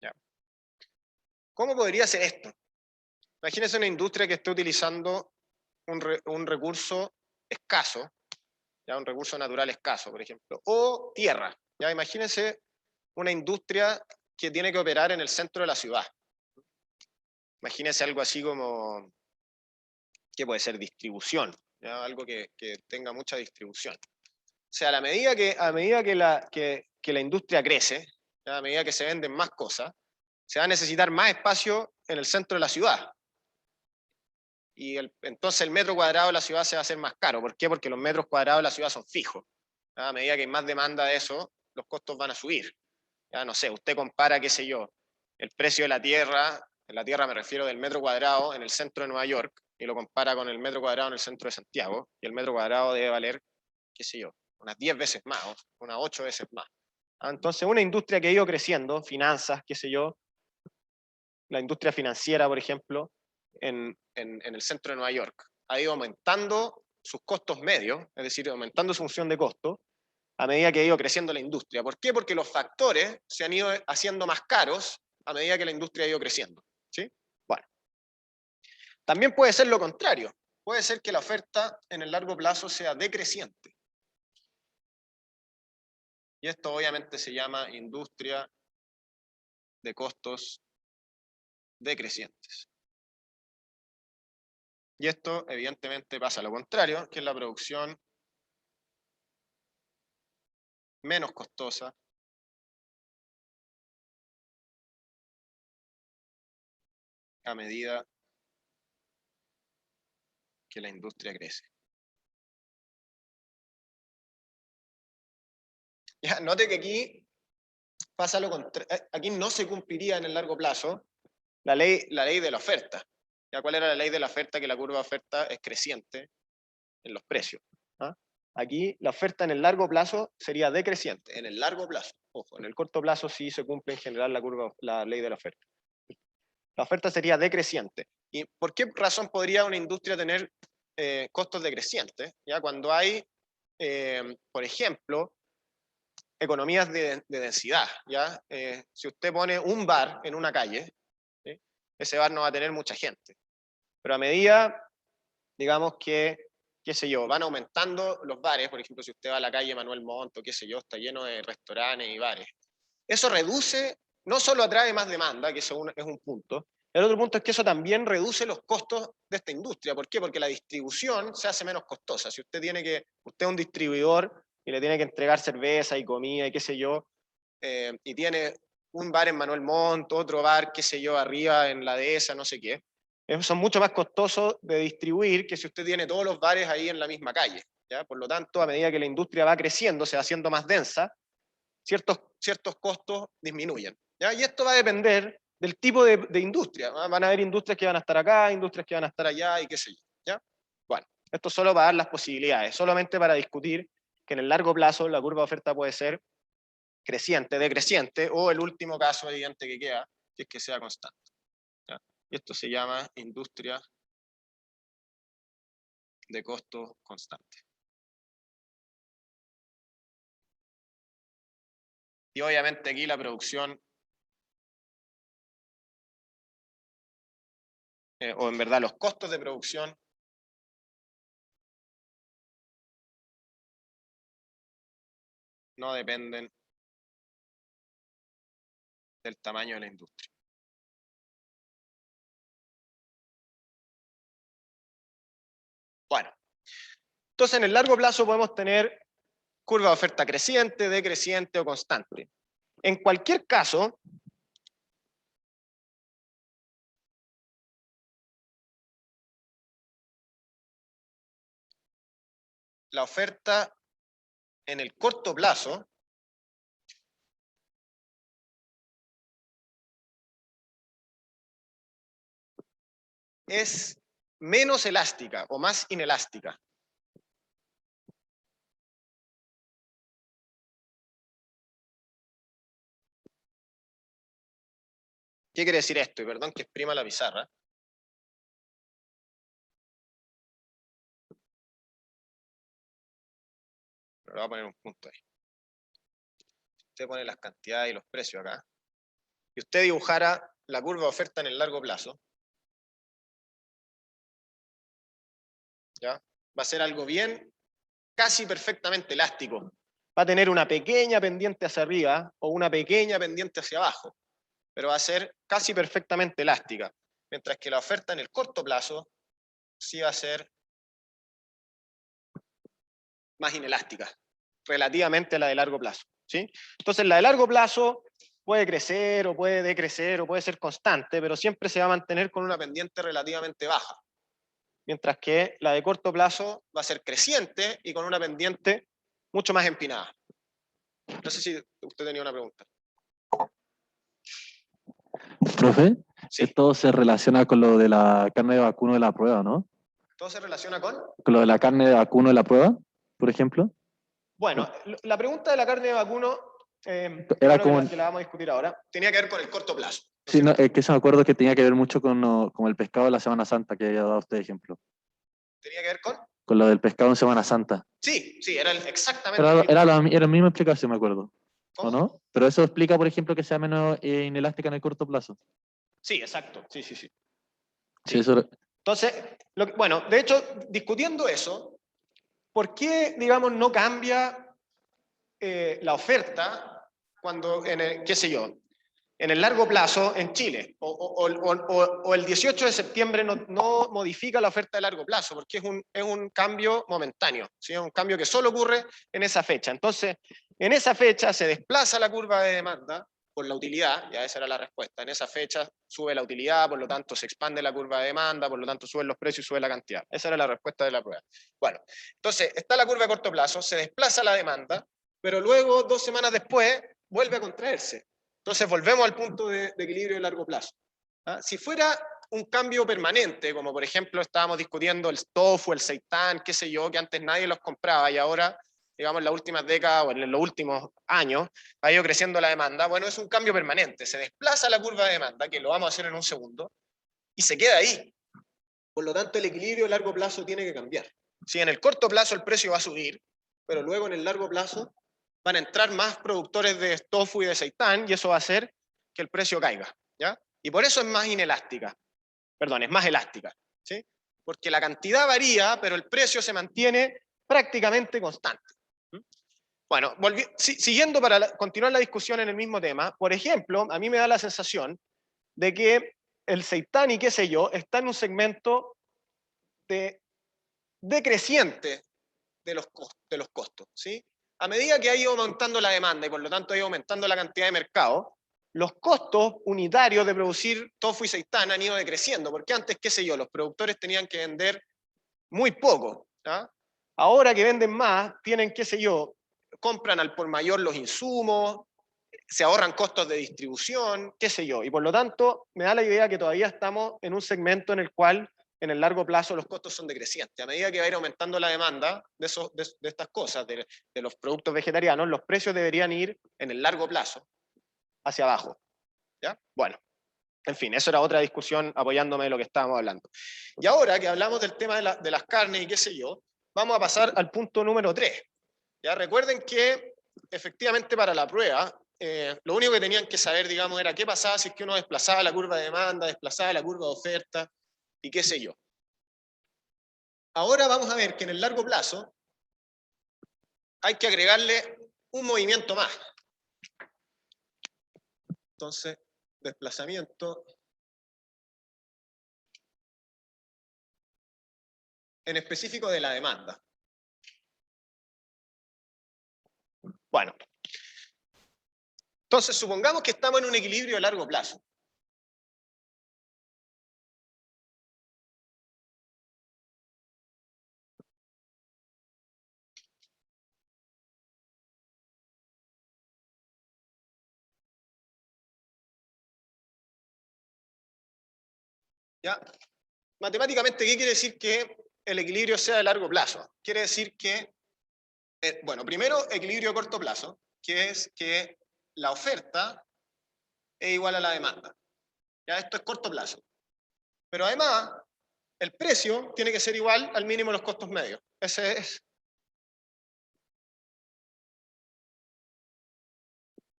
¿Ya? ¿Cómo podría ser esto? Imagínense una industria que esté utilizando un recurso escaso, ¿ya? Un recurso natural escaso, por ejemplo, o tierra. ¿Ya? Imagínense una industria que tiene que operar en el centro de la ciudad. Imagínense algo así como, ¿qué puede ser? Distribución, ¿ya? Algo que tenga mucha distribución. O sea, a medida que la industria crece, ¿ya? A medida que se venden más cosas, se va a necesitar más espacio en el centro de la ciudad. Y entonces el metro cuadrado de la ciudad se va a hacer más caro. ¿Por qué? Porque los metros cuadrados de la ciudad son fijos. ¿Ya? A medida que hay más demanda de eso, los costos van a subir. Ya no sé, usted compara, qué sé yo, el precio de la tierra, en la tierra me refiero del metro cuadrado en el centro de Nueva York, y lo compara con el metro cuadrado en el centro de Santiago, y el metro cuadrado debe valer, qué sé yo, unas 10 veces más, unas 8 veces más. Entonces, una industria que ha ido creciendo, finanzas, qué sé yo, la industria financiera, por ejemplo, en el centro de Nueva York, ha ido aumentando sus costos medios, es decir, aumentando su función de costo, a medida que ha ido creciendo la industria. ¿Por qué? Porque los factores se han ido haciendo más caros a medida que la industria ha ido creciendo. ¿Sí? Bueno. También puede ser lo contrario. Puede ser que la oferta en el largo plazo sea decreciente. Y esto obviamente se llama industria de costos decrecientes. Y esto evidentemente pasa a lo contrario, que es la producción menos costosa a medida que la industria crece. Ya, note que aquí pasa lo contrario. Aquí no se cumpliría en el largo plazo la ley de la oferta. ¿Ya? ¿Cuál era la ley de la oferta? Que la curva de oferta es creciente en los precios. ¿Ah? Aquí la oferta en el largo plazo sería decreciente, en el largo plazo. Ojo, en el corto plazo sí se cumple en general la ley de la oferta. La oferta sería decreciente. ¿Y por qué razón podría una industria tener costos decrecientes? ¿Ya? Cuando hay, por ejemplo, economías de densidad. ¿Ya? Si usted pone un bar en una calle, ¿sí? Ese bar no va a tener mucha gente. Pero a medida, digamos que, qué sé yo, van aumentando los bares, por ejemplo, si usted va a la calle Manuel Montt, qué sé yo, está lleno de restaurantes y bares. Eso reduce, no solo atrae más demanda, que eso es un punto, el otro punto es que eso también reduce los costos de esta industria. ¿Por qué? Porque la distribución se hace menos costosa. Si usted usted es un distribuidor y le tiene que entregar cerveza y comida y qué sé yo, y tiene un bar en Manuel Montt, otro bar, qué sé yo, arriba en la dehesa, no sé qué, son mucho más costosos de distribuir que si usted tiene todos los bares ahí en la misma calle. ¿ya? Por lo tanto, a medida que la industria va creciendo, se va haciendo más densa, ciertos costos disminuyen, ¿ya? Y esto va a depender del tipo de industria, ¿no? Van a haber industrias que van a estar acá, industrias que van a estar allá, y qué sé yo, ¿ya? Bueno, esto solo para dar las posibilidades, solamente para discutir que en el largo plazo la curva de oferta puede ser creciente, decreciente, o el último caso evidente que queda, que es que sea constante, ¿ya? Y esto se llama industria de costo constante. Y obviamente aquí la producción, o en verdad los costos de producción, no dependen del tamaño de la industria. Bueno, entonces en el largo plazo podemos tener curva de oferta creciente, decreciente o constante. En cualquier caso, la oferta en el corto plazo es menos elástica o más inelástica. ¿Qué quiere decir esto? Y perdón que exprima la pizarra. Pero le voy a poner un punto ahí. Usted pone las cantidades y los precios acá. Y usted dibujara la curva de oferta en el largo plazo. ¿Ya? Va a ser algo bien, casi perfectamente elástico. Va a tener una pequeña pendiente hacia arriba o una pequeña pendiente hacia abajo, pero va a ser casi perfectamente elástica. Mientras que la oferta en el corto plazo sí va a ser más inelástica, relativamente a la de largo plazo, ¿sí? Entonces la de largo plazo puede crecer o puede decrecer o puede ser constante, pero siempre se va a mantener con una pendiente relativamente baja. Mientras que la de corto plazo va a ser creciente y con una pendiente mucho más empinada. No sé si usted tenía una pregunta. Profe, Sí. esto se relaciona con lo de la carne de vacuno de la prueba, ¿no? ¿Todo se relaciona con? Con lo de la carne de vacuno de la prueba, por ejemplo. Bueno, la pregunta de la carne de vacuno, Era bueno, como... que la vamos a discutir ahora, tenía que ver con el corto plazo. ¿No Sí, es no, cierto? es que eso me acuerdo que tenía que ver mucho con el pescado de la Semana Santa que había dado usted ejemplo. ¿Tenía que ver con? Con lo del pescado en Semana Santa. Sí, era exactamente el mismo. Era la misma explicación, me acuerdo. ¿Cómo? ¿O no? Pero eso explica, por ejemplo, que sea menos inelástica en el corto plazo. Sí, exacto. Sí. Sí, eso... Entonces, bueno, de hecho, discutiendo eso, ¿por qué, digamos, no cambia la oferta cuando, qué sé yo, en el largo plazo en Chile, o el 18 de septiembre no modifica la oferta de largo plazo, porque es un cambio momentáneo, ¿sí? Es un cambio que solo ocurre en esa fecha. Entonces, en esa fecha se desplaza la curva de demanda por la utilidad, ya esa era la respuesta. En esa fecha sube la utilidad, por lo tanto se expande la curva de demanda, por lo tanto suben los precios y sube la cantidad. Esa era la respuesta de la prueba. Bueno, entonces está la curva a corto plazo, se desplaza la demanda, pero luego 2 semanas después vuelve a contraerse. Entonces volvemos al punto de equilibrio de largo plazo. ¿Ah? Si fuera un cambio permanente, como por ejemplo estábamos discutiendo el tofu, el seitán, qué sé yo, que antes nadie los compraba y ahora, digamos, en las últimas décadas o en los últimos años ha ido creciendo la demanda, bueno, es un cambio permanente. Se desplaza la curva de demanda, que lo vamos a hacer en un segundo, y se queda ahí. Por lo tanto, el equilibrio de largo plazo tiene que cambiar. Si en el corto plazo el precio va a subir, pero luego en el largo plazo van a entrar más productores de tofu y de seitán y eso va a hacer que el precio caiga, ¿ya? Y por eso es más inelástica, perdón, es más elástica, ¿sí? Porque la cantidad varía, pero el precio se mantiene prácticamente constante. Bueno, siguiendo para continuar la discusión en el mismo tema, por ejemplo, a mí me da la sensación de que el seitán y qué sé yo está en un segmento decreciente de los costos, ¿sí? A medida que ha ido aumentando la demanda y por lo tanto ha ido aumentando la cantidad de mercado, los costos unitarios de producir tofu y seitán han ido decreciendo, porque antes, qué sé yo, los productores tenían que vender muy poco, ¿ya? Ahora que venden más, tienen, qué sé yo, compran al por mayor los insumos, se ahorran costos de distribución, qué sé yo. Y por lo tanto, me da la idea que todavía estamos en un segmento en el cual, en el largo plazo, los costos son decrecientes. A medida que va a ir aumentando la demanda de estas cosas, de los productos vegetarianos, los precios deberían ir, en el largo plazo, hacia abajo. ¿Ya? Bueno, en fin, eso era otra discusión apoyándome de lo que estábamos hablando. Y ahora que hablamos del tema de las carnes y qué sé yo, vamos a pasar al punto número 3. ¿Ya? Recuerden que efectivamente para la prueba, lo único que tenían que saber, digamos, era qué pasaba si es que uno desplazaba la curva de demanda, desplazaba la curva de oferta y qué sé yo. Ahora vamos a ver que en el largo plazo hay que agregarle un movimiento más. Entonces, desplazamiento en específico de la demanda. Bueno, entonces supongamos que estamos en un equilibrio a largo plazo. ¿Ya? Matemáticamente, ¿qué quiere decir que el equilibrio sea de largo plazo? Quiere decir que, bueno, primero, equilibrio a corto plazo, que es que la oferta es igual a la demanda. ¿Ya? Esto es corto plazo. Pero además, el precio tiene que ser igual al mínimo de los costos medios. Ese es.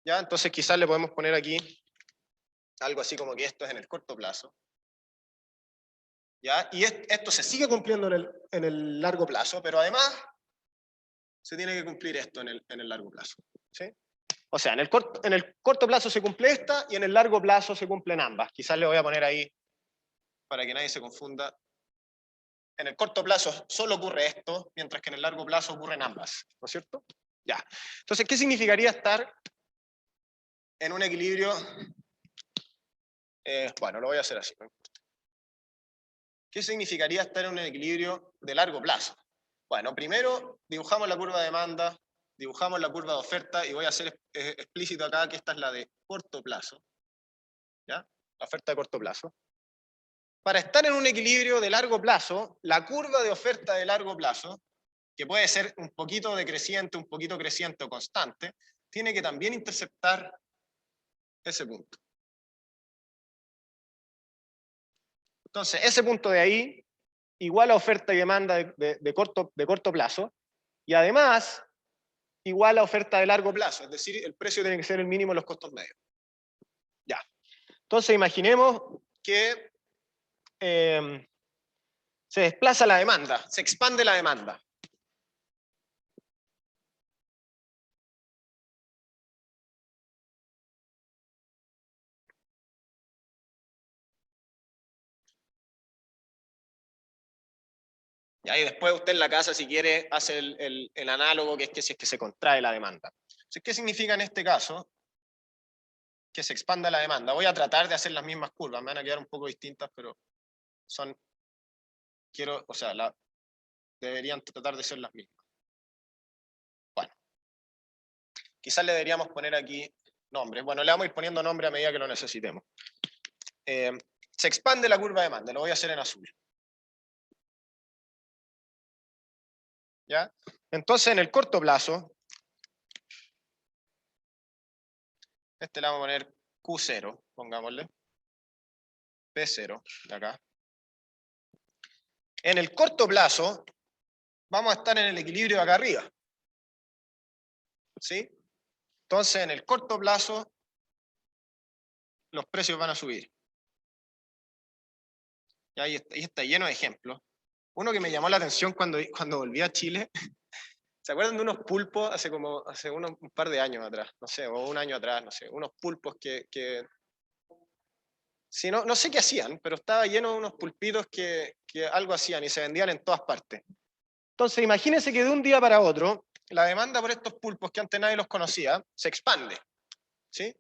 ¿Ya? Entonces quizás le podemos poner aquí algo así como que esto es en el corto plazo. ¿Ya? Y esto se sigue cumpliendo en el largo plazo, pero además se tiene que cumplir esto en el largo plazo. ¿Sí? O sea, en el corto plazo se cumple esta y en el largo plazo se cumplen ambas. Quizás le voy a poner ahí para que nadie se confunda. En el corto plazo solo ocurre esto, mientras que en el largo plazo ocurren ambas. ¿No es cierto? Ya. Entonces, ¿qué significaría estar en un equilibrio? Bueno, lo voy a hacer así. ¿Qué significaría estar en un equilibrio de largo plazo? Bueno, primero dibujamos la curva de demanda, dibujamos la curva de oferta y voy a hacer explícito acá que esta es la de corto plazo. ¿Ya? La oferta de corto plazo. Para estar en un equilibrio de largo plazo, la curva de oferta de largo plazo, que puede ser un poquito decreciente, un poquito creciente o constante, tiene que también interceptar ese punto. Entonces, ese punto de ahí, igual a oferta y demanda de corto plazo, y además, igual a oferta de largo plazo, es decir, el precio tiene que ser el mínimo de los costos medios. Ya. Entonces, imaginemos que se desplaza la demanda, se expande la demanda. Y después usted en la casa, si quiere, hace el análogo, que es que si es que se contrae la demanda. Entonces, ¿qué significa en este caso? Que se expanda la demanda. Voy a tratar de hacer las mismas curvas, me van a quedar un poco distintas, pero son, o sea, deberían tratar de ser las mismas. Bueno, quizás le deberíamos poner aquí nombres. Bueno, le vamos a ir poniendo nombre a medida que lo necesitemos. Se expande la curva de demanda, lo voy a hacer en azul. ¿Ya? Entonces, en el corto plazo, le vamos a poner Q0, pongámosle. P0, de acá. En el corto plazo, vamos a estar en el equilibrio de acá arriba. ¿Sí? Entonces, en el corto plazo, los precios van a subir. Y ahí está lleno de ejemplos. Uno que me llamó la atención cuando volví a Chile, ¿se acuerdan de unos pulpos hace un par de años atrás? No sé, o un año atrás, no sé, unos pulpos que sí, no sé qué hacían, pero estaba lleno de unos pulpitos que algo hacían y se vendían en todas partes. Entonces, imagínense que de un día para otro, la demanda por estos pulpos que antes nadie los conocía, se expande. ¿Sí?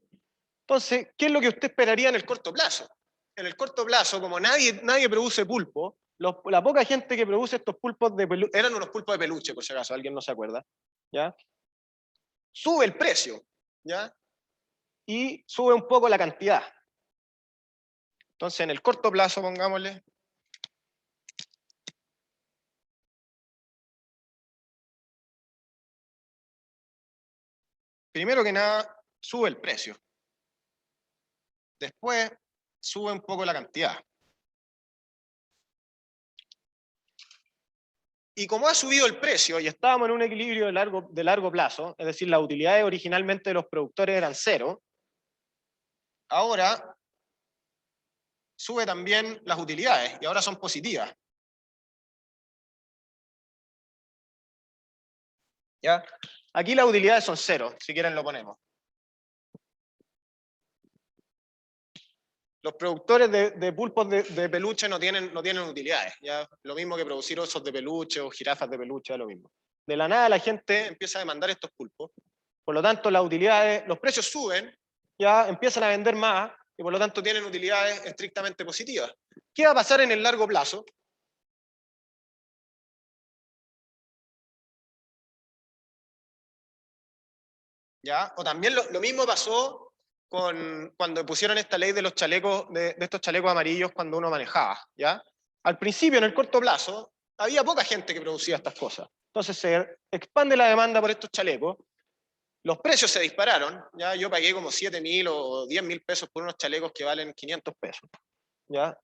Entonces, ¿qué es lo que usted esperaría en el corto plazo? En el corto plazo, como nadie produce pulpo, La poca gente que produce estos pulpos de peluche, eran unos pulpos de peluche, por si acaso, alguien no se acuerda, ¿ya? Sube el precio, ¿ya? Y sube un poco la cantidad. Entonces, en el corto plazo, pongámosle, primero que nada, sube el precio. Después, sube un poco la cantidad. Y como ha subido el precio y estábamos en un equilibrio de largo plazo, es decir, las utilidades originalmente de los productores eran cero, ahora sube también las utilidades y ahora son positivas. ¿Ya? Aquí las utilidades son cero, si quieren lo ponemos. Los productores de pulpos de peluche no tienen utilidades, ¿ya? Lo mismo que producir osos de peluche o jirafas de peluche, es lo mismo. De la nada la gente empieza a demandar estos pulpos, por lo tanto las utilidades, los precios suben, ya empiezan a vender más y por lo tanto tienen utilidades estrictamente positivas. ¿Qué va a pasar en el largo plazo? ¿Ya? O también lo mismo pasó cuando pusieron esta ley de los chalecos, de estos chalecos amarillos cuando uno manejaba, ¿ya? Al principio, en el corto plazo, había poca gente que producía estas cosas. Entonces se expande la demanda por estos chalecos, los precios se dispararon, ¿ya? Yo pagué como 7.000 o 10.000 pesos por unos chalecos que valen 500 pesos. ¿Ya?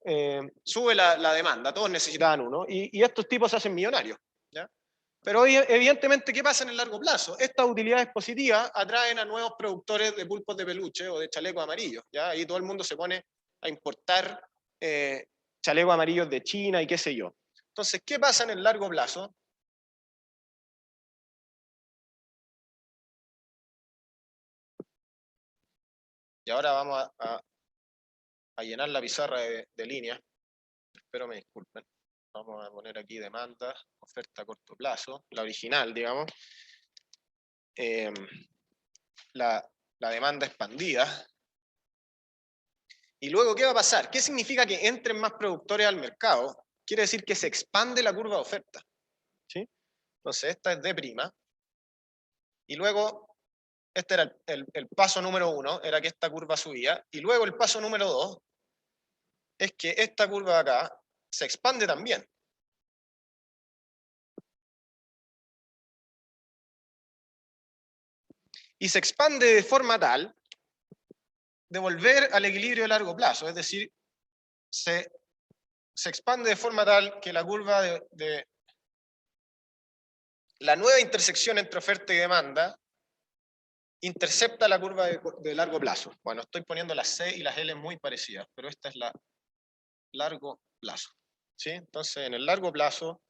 Sube la demanda, todos necesitaban uno, y estos tipos se hacen millonarios. ¿Ya? Pero evidentemente, ¿qué pasa en el largo plazo? Estas utilidades positivas atraen a nuevos productores de pulpos de peluche o de chalecos amarillos. ¿Ya? Ahí todo el mundo se pone a importar chalecos amarillos de China y qué sé yo. Entonces, ¿qué pasa en el largo plazo? Y ahora vamos a llenar la pizarra de líneas. Espero me disculpen. Vamos a poner aquí demanda, oferta a corto plazo, la original, digamos. La demanda expandida. Y luego, ¿qué va a pasar? ¿Qué significa que entren más productores al mercado? Quiere decir que se expande la curva de oferta. ¿Sí? Entonces, esta es D'. Y luego, este era el paso número 1, era que esta curva subía. Y luego el paso número 2 es que esta curva de acá se expande también. Y se expande de forma tal de volver al equilibrio de largo plazo, es decir, se expande de forma tal que la curva de la nueva intersección entre oferta y demanda intercepta la curva de largo plazo. Bueno, estoy poniendo las C y las L muy parecidas, pero esta es la largo plazo. ¿Sí? Entonces, en el largo plazo,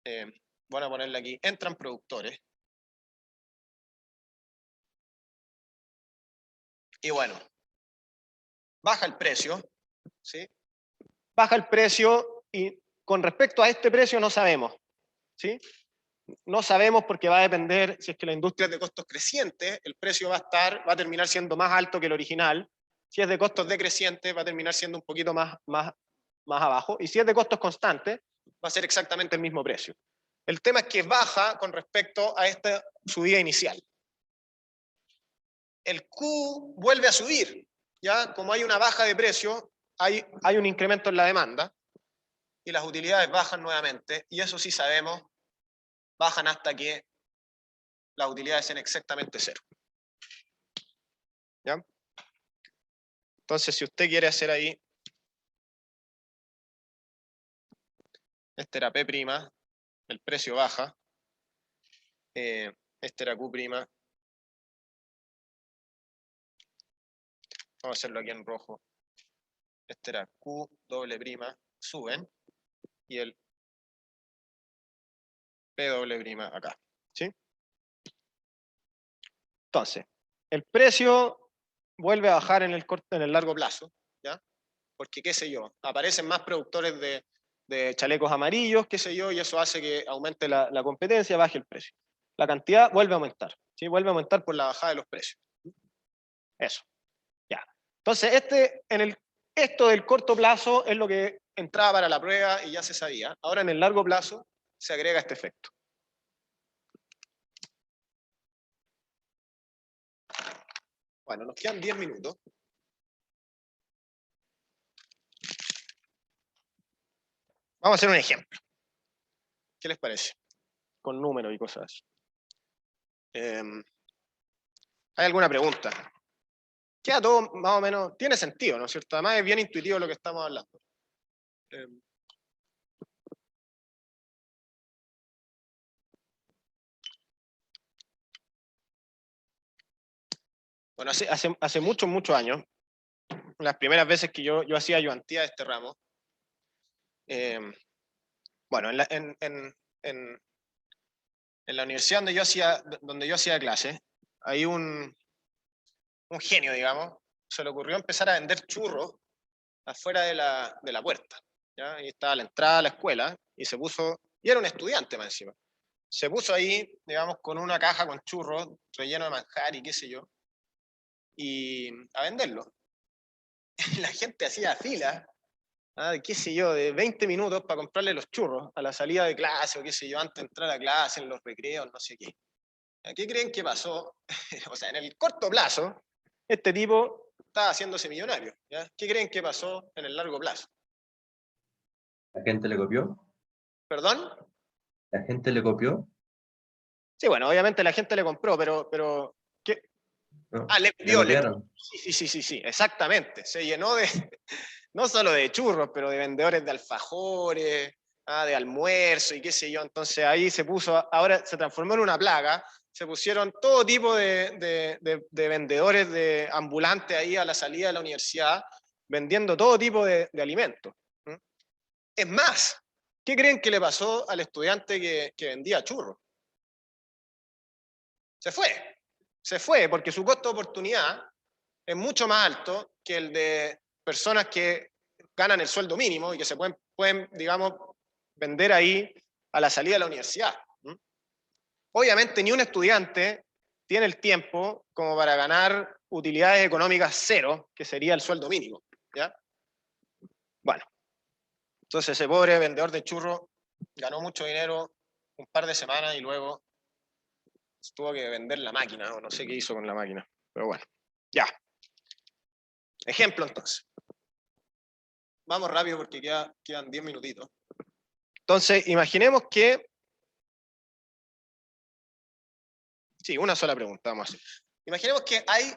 voy a ponerle aquí, entran productores. Y bueno, baja el precio, ¿sí? Baja el precio y con respecto a este precio no sabemos, ¿sí? No sabemos porque va a depender, si es que la industria es de costos crecientes, el precio va a terminar siendo más alto que el original. Si es de costos decrecientes, va a terminar siendo un poquito más abajo. Y si es de costos constantes, va a ser exactamente el mismo precio. El tema es que baja con respecto a esta subida inicial. El Q vuelve a subir, ¿ya? Como hay una baja de precio, hay un incremento en la demanda y las utilidades bajan nuevamente, y eso sí sabemos, bajan hasta que las utilidades sean exactamente cero. ¿Ya? Entonces, si usted quiere hacer ahí, este era P', el precio baja, este era Q', vamos a hacerlo aquí en rojo, este era Q', suben, y el P' acá, ¿sí? Entonces, el precio vuelve a bajar en el largo plazo, ¿ya? Porque, qué sé yo, aparecen más productores de chalecos amarillos, qué sé yo, y eso hace que aumente la competencia, baje el precio. La cantidad vuelve a aumentar, ¿sí? Vuelve a aumentar por la bajada de los precios. Eso, ya. Entonces, Esto del corto plazo es lo que entraba para la prueba y ya se sabía. Ahora en el largo plazo se agrega este efecto. Bueno, nos quedan 10 minutos. Vamos a hacer un ejemplo. ¿Qué les parece? Con números y cosas así. ¿Hay alguna pregunta? Queda todo más o menos, tiene sentido, ¿no es cierto? Además es bien intuitivo lo que estamos hablando. Bueno, hace muchos años, las primeras veces que yo hacía ayudantía de este ramo, bueno, en la universidad donde yo hacía clase, hay un genio, digamos, se le ocurrió empezar a vender churros afuera de la puerta. ¿Ya? Y estaba a la entrada de la escuela y se puso, y era un estudiante más encima, se puso ahí, digamos, con una caja con churros, relleno de manjar y qué sé yo, y a venderlo. La gente hacía fila, qué sé yo, de 20 minutos para comprarle los churros a la salida de clase o qué sé yo, antes de entrar a clase, en los recreos, no sé qué. ¿Qué creen que pasó? O sea, en el corto plazo, este tipo estaba haciéndose millonario. ¿Ya? ¿Qué creen que pasó en el largo plazo? ¿La gente le copió? ¿Perdón? ¿La gente le copió? Sí, bueno, obviamente la gente le compró, pero ¿qué? No, Le le vio, copiaron. sí, exactamente. Se llenó de, no solo de churros, pero de vendedores de alfajores, de almuerzo y qué sé yo. Entonces ahí se puso, ahora se transformó en una plaga, se pusieron todo tipo de vendedores de ambulantes ahí a la salida de la universidad, vendiendo todo tipo de alimentos. Es más, ¿qué creen que le pasó al estudiante que vendía churros? Se fue, porque su costo de oportunidad es mucho más alto que el de personas que ganan el sueldo mínimo y que se pueden digamos, vender ahí a la salida de la universidad. Obviamente ni un estudiante tiene el tiempo como para ganar utilidades económicas cero, que sería el sueldo mínimo. ¿Ya? Bueno, entonces ese pobre vendedor de churros ganó mucho dinero un par de semanas y luego tuvo que vender la máquina, o no sé qué hizo con la máquina, pero bueno, ya. Ejemplo entonces. Vamos rápido porque quedan 10 minutitos. Entonces, imaginemos que... Sí, una sola pregunta vamos a hacer. Imaginemos que hay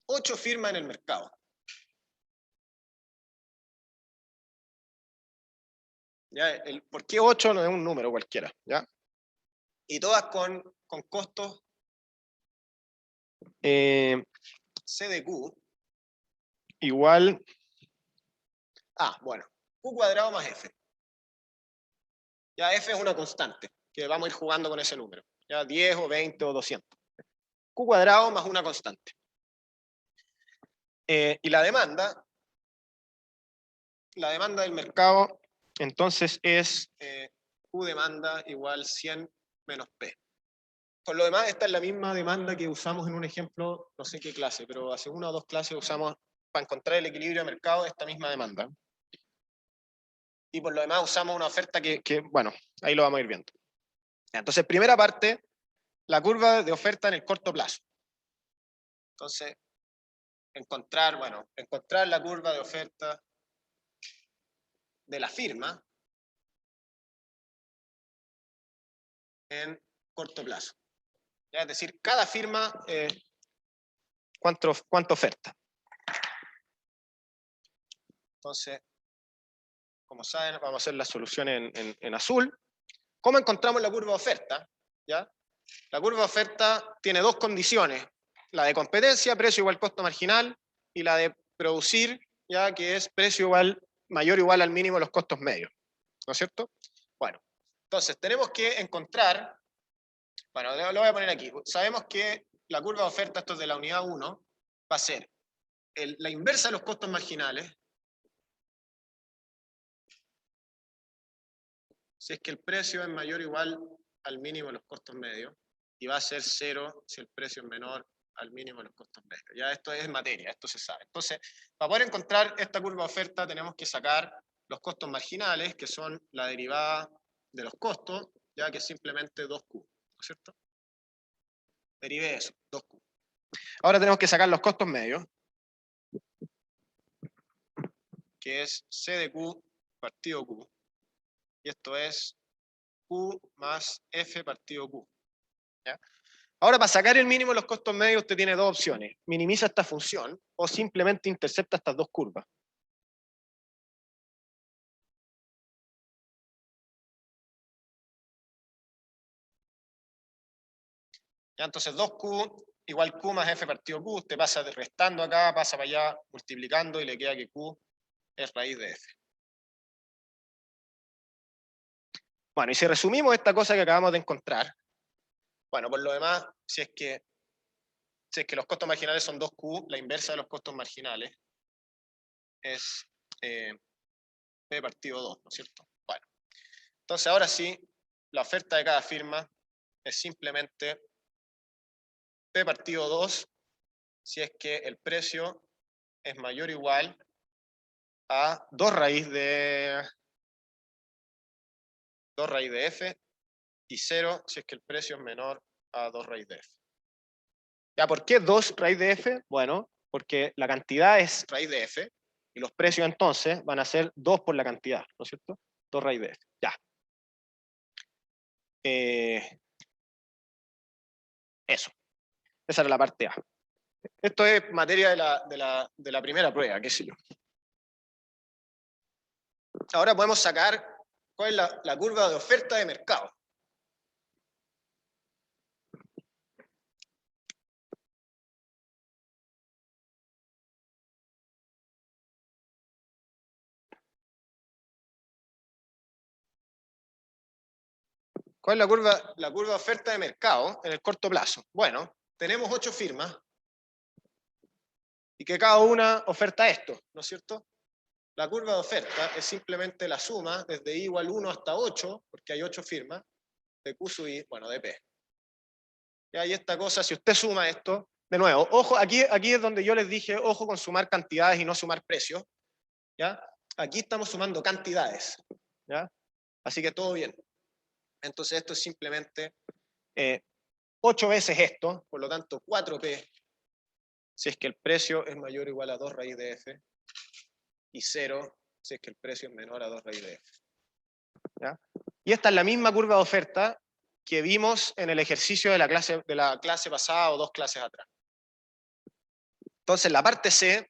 8 firmas en el mercado. ¿Ya? ¿Por qué 8 no es un número cualquiera? ¿Ya? Y todas con costos C de Q igual... bueno, Q cuadrado más F. Ya F es una constante, que vamos a ir jugando con ese número. Ya 10 o 20 o 200. Q cuadrado más una constante. Y la demanda del mercado, entonces es Q demanda igual 100 menos P. Por lo demás, esta es la misma demanda que usamos en un ejemplo, no sé qué clase, pero hace 1 o 2 clases usamos para encontrar el equilibrio de mercado esta misma demanda. Y por lo demás usamos una oferta que bueno, ahí lo vamos a ir viendo. Entonces, primera parte, la curva de oferta en el corto plazo. Entonces, encontrar la curva de oferta de la firma en corto plazo. ¿Ya? Es decir, cada firma, ¿cuánto oferta? Entonces, como saben, vamos a hacer la solución en azul. ¿Cómo encontramos la curva de oferta? ¿Ya? La curva de oferta tiene 2 condiciones. La de competencia, precio igual costo marginal, y la de producir, ya que es precio mayor o igual al mínimo de los costos medios. ¿No es cierto? Bueno, entonces tenemos que encontrar, bueno, lo voy a poner aquí. Sabemos que la curva de oferta, esto es de la unidad 1, va a ser la inversa de los costos marginales, si es que el precio es mayor o igual al mínimo de los costos medios, y va a ser 0 si el precio es menor al mínimo de los costos medios. Ya esto es materia, esto se sabe. Entonces, para poder encontrar esta curva de oferta tenemos que sacar los costos marginales, que son la derivada de los costos, ya que es simplemente 2Q, ¿no es cierto? Derive eso, 2Q. Ahora tenemos que sacar los costos medios, que es C de Q partido Q. Y esto es Q más F partido Q. ¿Ya? Ahora, para sacar el mínimo de los costos medios, usted tiene dos opciones. Minimiza esta función o simplemente intercepta estas dos curvas. ¿Ya? Entonces 2Q igual Q más F partido Q. Usted pasa restando acá, pasa para allá, multiplicando y le queda que Q es raíz de F. Bueno, y si resumimos esta cosa que acabamos de encontrar, bueno, por lo demás, si es que los costos marginales son 2Q, la inversa de los costos marginales es P partido 2, ¿no es cierto? Bueno, entonces ahora sí, la oferta de cada firma es simplemente P partido 2 si es que el precio es mayor o igual a 2 raíz de F y 0 si es que el precio es menor a 2 raíz de F. ¿Ya por qué 2 raíz de F? Bueno, porque la cantidad es raíz de F y los precios entonces van a ser 2 por la cantidad, ¿no es cierto? 2 raíz de F. Ya. Eso. Esa era la parte A. Esto es materia de la primera prueba, qué sé yo. Ahora podemos sacar cuál es la curva de oferta de mercado. ¿Cuál es la curva de oferta de mercado en el corto plazo? Bueno, tenemos 8 firmas y que cada una oferta esto, ¿no es cierto? La curva de oferta es simplemente la suma desde I igual 1 hasta 8, porque hay 8 firmas, de Q sub I, bueno, de P. Y ahí esta cosa, si usted suma esto, de nuevo, ojo, aquí es donde yo les dije, ojo con sumar cantidades y no sumar precios, ¿ya? Aquí estamos sumando cantidades, ¿ya? Así que todo bien. Entonces esto es simplemente 8 veces esto, por lo tanto 4P, si es que el precio es mayor o igual a 2 raíz de F, y 0 si es que el precio es menor a 2 raíz de F. ¿Ya? Y esta es la misma curva de oferta que vimos en el ejercicio de la clase pasada o 2 clases atrás. Entonces, la parte C,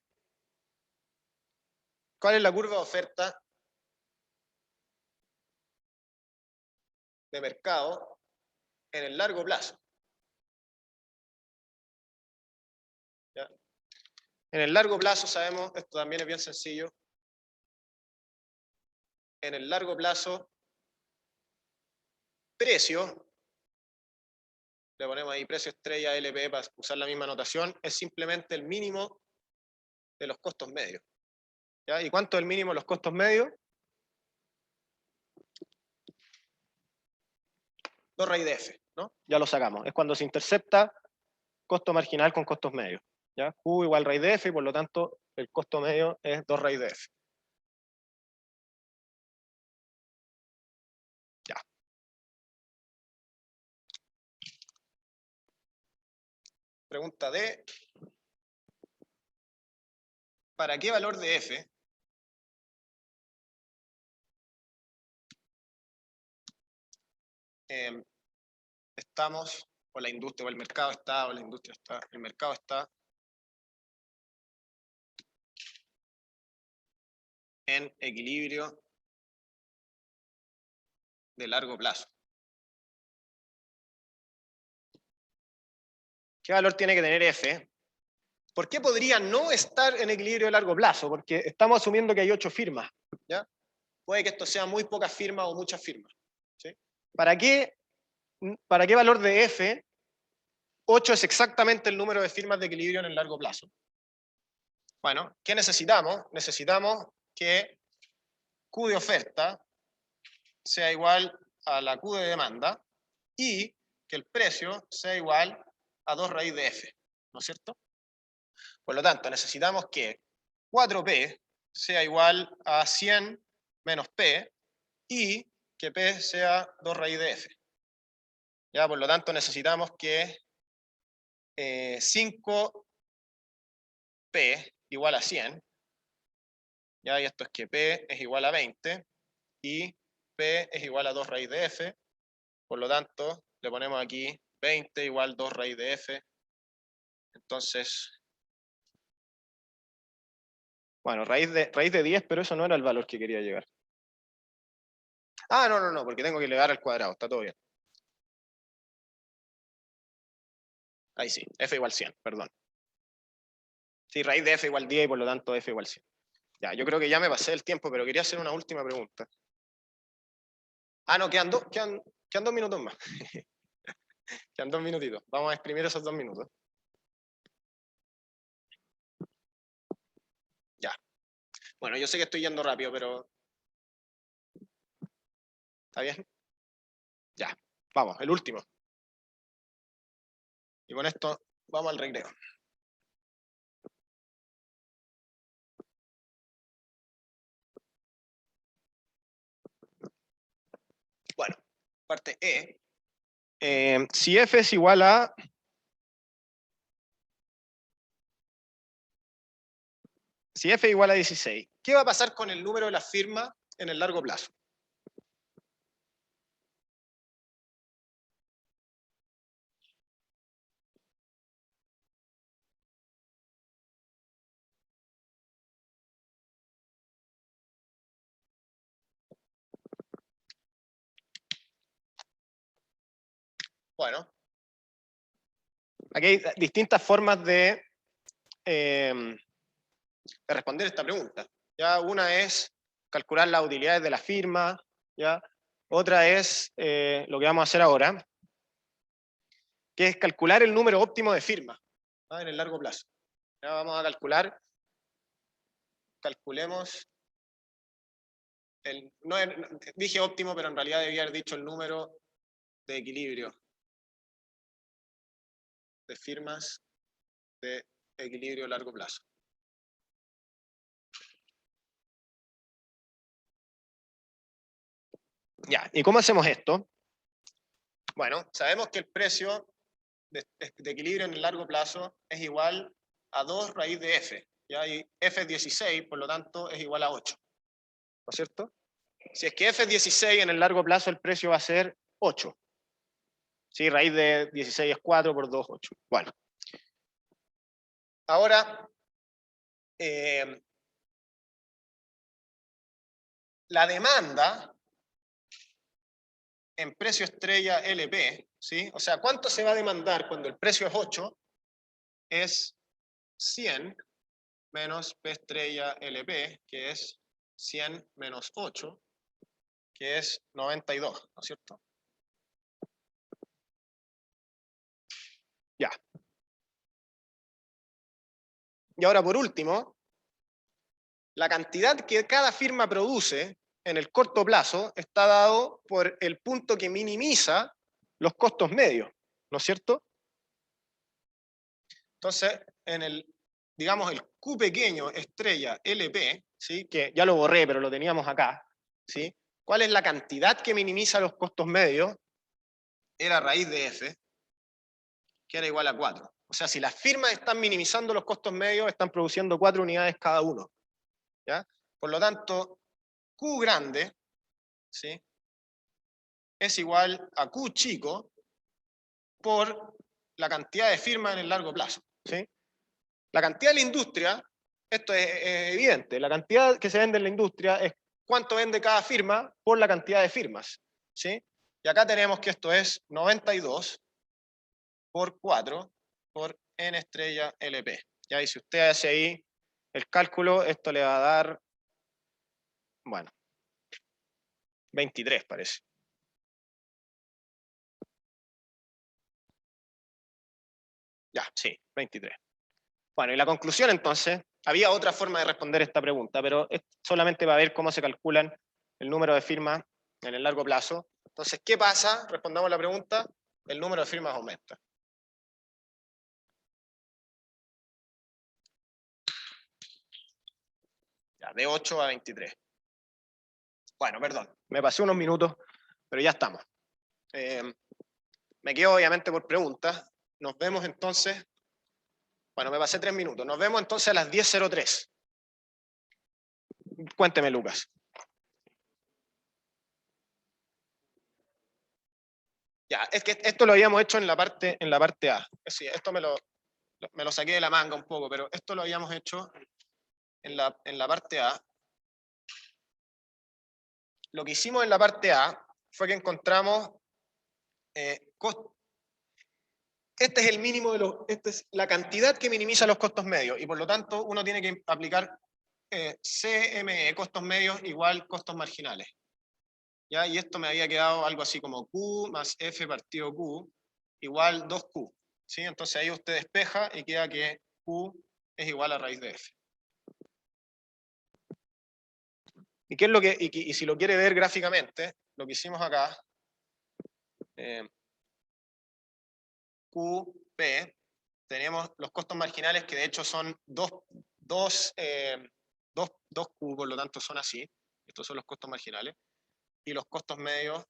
¿cuál es la curva de oferta de mercado en el largo plazo? ¿Ya? En el largo plazo sabemos, esto también es bien sencillo, en el largo plazo, precio, le ponemos ahí precio estrella LP para usar la misma notación, es simplemente el mínimo de los costos medios. ¿Ya? ¿Y cuánto es el mínimo de los costos medios? 2 raíz de F, ¿no? Ya lo sacamos. Es cuando se intercepta costo marginal con costos medios. ¿Ya? Q igual raíz de F y por lo tanto el costo medio es 2 raíz de F. Ya. Pregunta D. ¿Para qué valor de F estamos, o la industria, o el mercado está, o la industria está, el mercado está en equilibrio de largo plazo? ¿Qué valor tiene que tener F? ¿Por qué podría no estar en equilibrio de largo plazo? Porque estamos asumiendo que hay 8 firmas. ¿Ya? Puede que esto sea muy pocas firmas o muchas firmas. ¿Sí? ¿Para qué valor de F 8 es exactamente el número de firmas de equilibrio en el largo plazo? Bueno, ¿qué necesitamos? Necesitamos que Q de oferta sea igual a la Q de demanda y que el precio sea igual a 2 raíz de F. ¿no es cierto? Por lo tanto, necesitamos que 4P sea igual a 100 menos P y que P sea 2 raíz de F. Ya, por lo tanto, necesitamos que 5P igual a 100. Ya, y esto es que P es igual a 20 y P es igual a 2 raíz de F. Por lo tanto, le ponemos aquí 20 igual 2 raíz de F. Entonces, bueno, raíz de 10, pero eso no era el valor que quería llegar. Ah, no, porque tengo que elevar al cuadrado, está todo bien. Ahí sí, F igual 100, perdón. Sí, raíz de F igual 10 y por lo tanto F igual 100. Ya, yo creo que ya me pasé el tiempo, pero quería hacer una última pregunta. Ah, no, quedan 2 minutos más. Quedan 2 minutitos. Vamos a exprimir esos 2 minutos. Ya. Bueno, yo sé que estoy yendo rápido, pero... ¿Está bien? Ya. Vamos, el último. Y con esto vamos al recreo. Bueno, parte E. Si F es igual a... Si F es igual a 16, ¿qué va a pasar con el número de las firmas en el largo plazo? Bueno, aquí hay distintas formas de responder esta pregunta. ¿Ya? Una es calcular las utilidades de la firma, ¿ya? Otra es lo que vamos a hacer ahora, que es calcular el número óptimo de firmas, ¿no? En el largo plazo. Ya vamos a calculemos, dije óptimo, pero en realidad debía haber dicho el número de equilibrio de firmas de equilibrio a largo plazo. Ya, ¿y cómo hacemos esto? Bueno, sabemos que el precio de equilibrio en el largo plazo es igual a 2 raíz de F. ¿Ya? Y F es 16, por lo tanto es igual a 8. ¿No es cierto? Si es que F es 16, en el largo plazo el precio va a ser 8. ¿Sí? Raíz de 16 es 4 por 2, 8. Bueno. Ahora, la demanda en precio estrella LP, ¿sí? O sea, ¿cuánto se va a demandar cuando el precio es 8? Es 100 menos P estrella LP, que es 100 menos 8, que es 92, ¿no es cierto? Ya. Y ahora, por último, la cantidad que cada firma produce en el corto plazo está dado por el punto que minimiza los costos medios, ¿no es cierto? Entonces, en el, digamos, el Q pequeño estrella LP, ¿sí? Que ya lo borré, pero lo teníamos acá, ¿sí? ¿Cuál es la cantidad que minimiza los costos medios? Era raíz de F, que era igual a 4. O sea, si las firmas están minimizando los costos medios, están produciendo 4 unidades cada uno. ¿Ya? Por lo tanto, Q grande, ¿sí? Es igual a Q chico por la cantidad de firmas en el largo plazo. ¿Sí? La cantidad de la industria, esto es evidente, la cantidad que se vende en la industria es cuánto vende cada firma por la cantidad de firmas. ¿Sí? Y acá tenemos que esto es 92 por 4 por N estrella LP. ¿Ya? Y si usted hace ahí el cálculo, esto le va a dar, bueno, 23 parece. Ya, sí, 23. Bueno, y la conclusión entonces, había otra forma de responder esta pregunta, pero es solamente para ver cómo se calculan el número de firmas en el largo plazo. Entonces, ¿qué pasa? Respondamos la pregunta, el número de firmas aumenta. Ya, de 8 a 23. Bueno, perdón, me pasé unos minutos, pero ya estamos. Me quedo obviamente por preguntas. Nos vemos entonces. Bueno, me pasé 3 minutos. Nos vemos entonces a las 10:03. Cuénteme, Lucas. Ya, es que esto lo habíamos hecho en la parte A. Sí, esto me lo saqué de la manga un poco, pero esto lo habíamos hecho en la parte A. Lo que hicimos en la parte A fue que encontramos este es el mínimo esta es la cantidad que minimiza los costos medios, y por lo tanto uno tiene que aplicar CME, costos medios, igual costos marginales. ¿Ya? Y esto me había quedado algo así como Q más F partido Q igual 2Q. ¿Sí? Entonces ahí usted despeja y queda que Q es igual a raíz de F. ¿Y qué es lo que, y si lo quiere ver gráficamente, lo que hicimos acá, QP, tenemos los costos marginales que de hecho son 2Q, por lo tanto son así. Estos son los costos marginales. Y los costos medios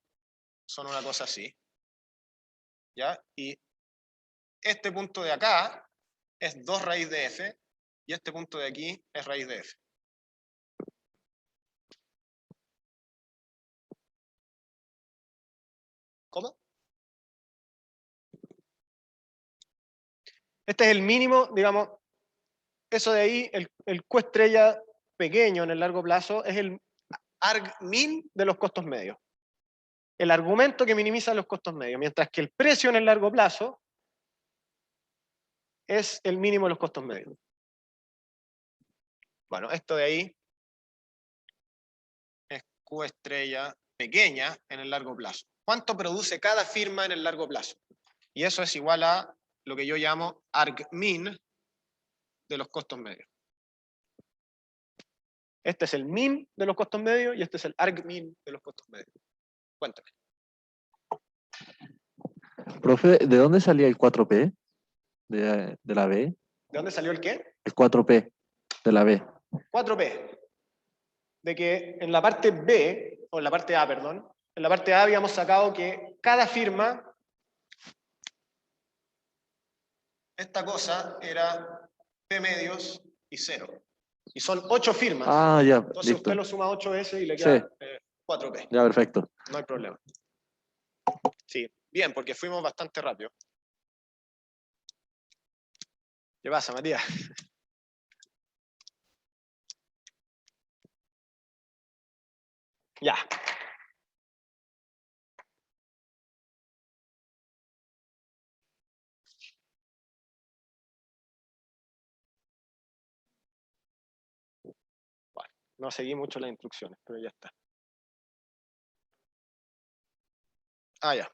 son una cosa así. ¿Ya? Y este punto de acá es 2 raíz de F, y este punto de aquí es raíz de F. ¿Cómo? Este es el mínimo, digamos, eso de ahí, el Q estrella pequeño en el largo plazo, es el arg-min de los costos medios. El argumento que minimiza los costos medios, mientras que el precio en el largo plazo es el mínimo de los costos medios. Bueno, esto de ahí es Q estrella pequeña en el largo plazo. ¿Cuánto produce cada firma en el largo plazo? Y eso es igual a lo que yo llamo arg-min de los costos medios. Este es el min de los costos medios y este es el arg-min de los costos medios. Cuéntame. Profe, ¿de dónde salía el 4P de la B? ¿De dónde salió el qué? El 4P de la B. 4P. De que en la parte B, o en la parte A, perdón, en la parte A habíamos sacado que cada firma, esta cosa era P medios y 0. Y son 8 firmas. Ah, ya, Entonces listo. usted lo suma 8 veces y le queda Sí. 4P. Ya, perfecto. No hay problema. Sí, bien, porque fuimos bastante rápido. ¿Qué pasa, Matías? Ya. Bueno, no seguí mucho las instrucciones, pero ya está. Ah, ya.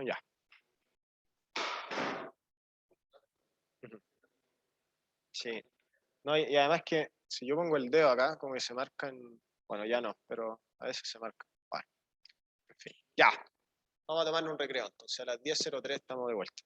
Ya. Sí. No, y además que si yo pongo el dedo acá, como que se marcan, bueno, ya no, pero a veces se marca. Bueno, en fin. Ya. Vamos a tomar un recreo, entonces a las 10:03 estamos de vuelta.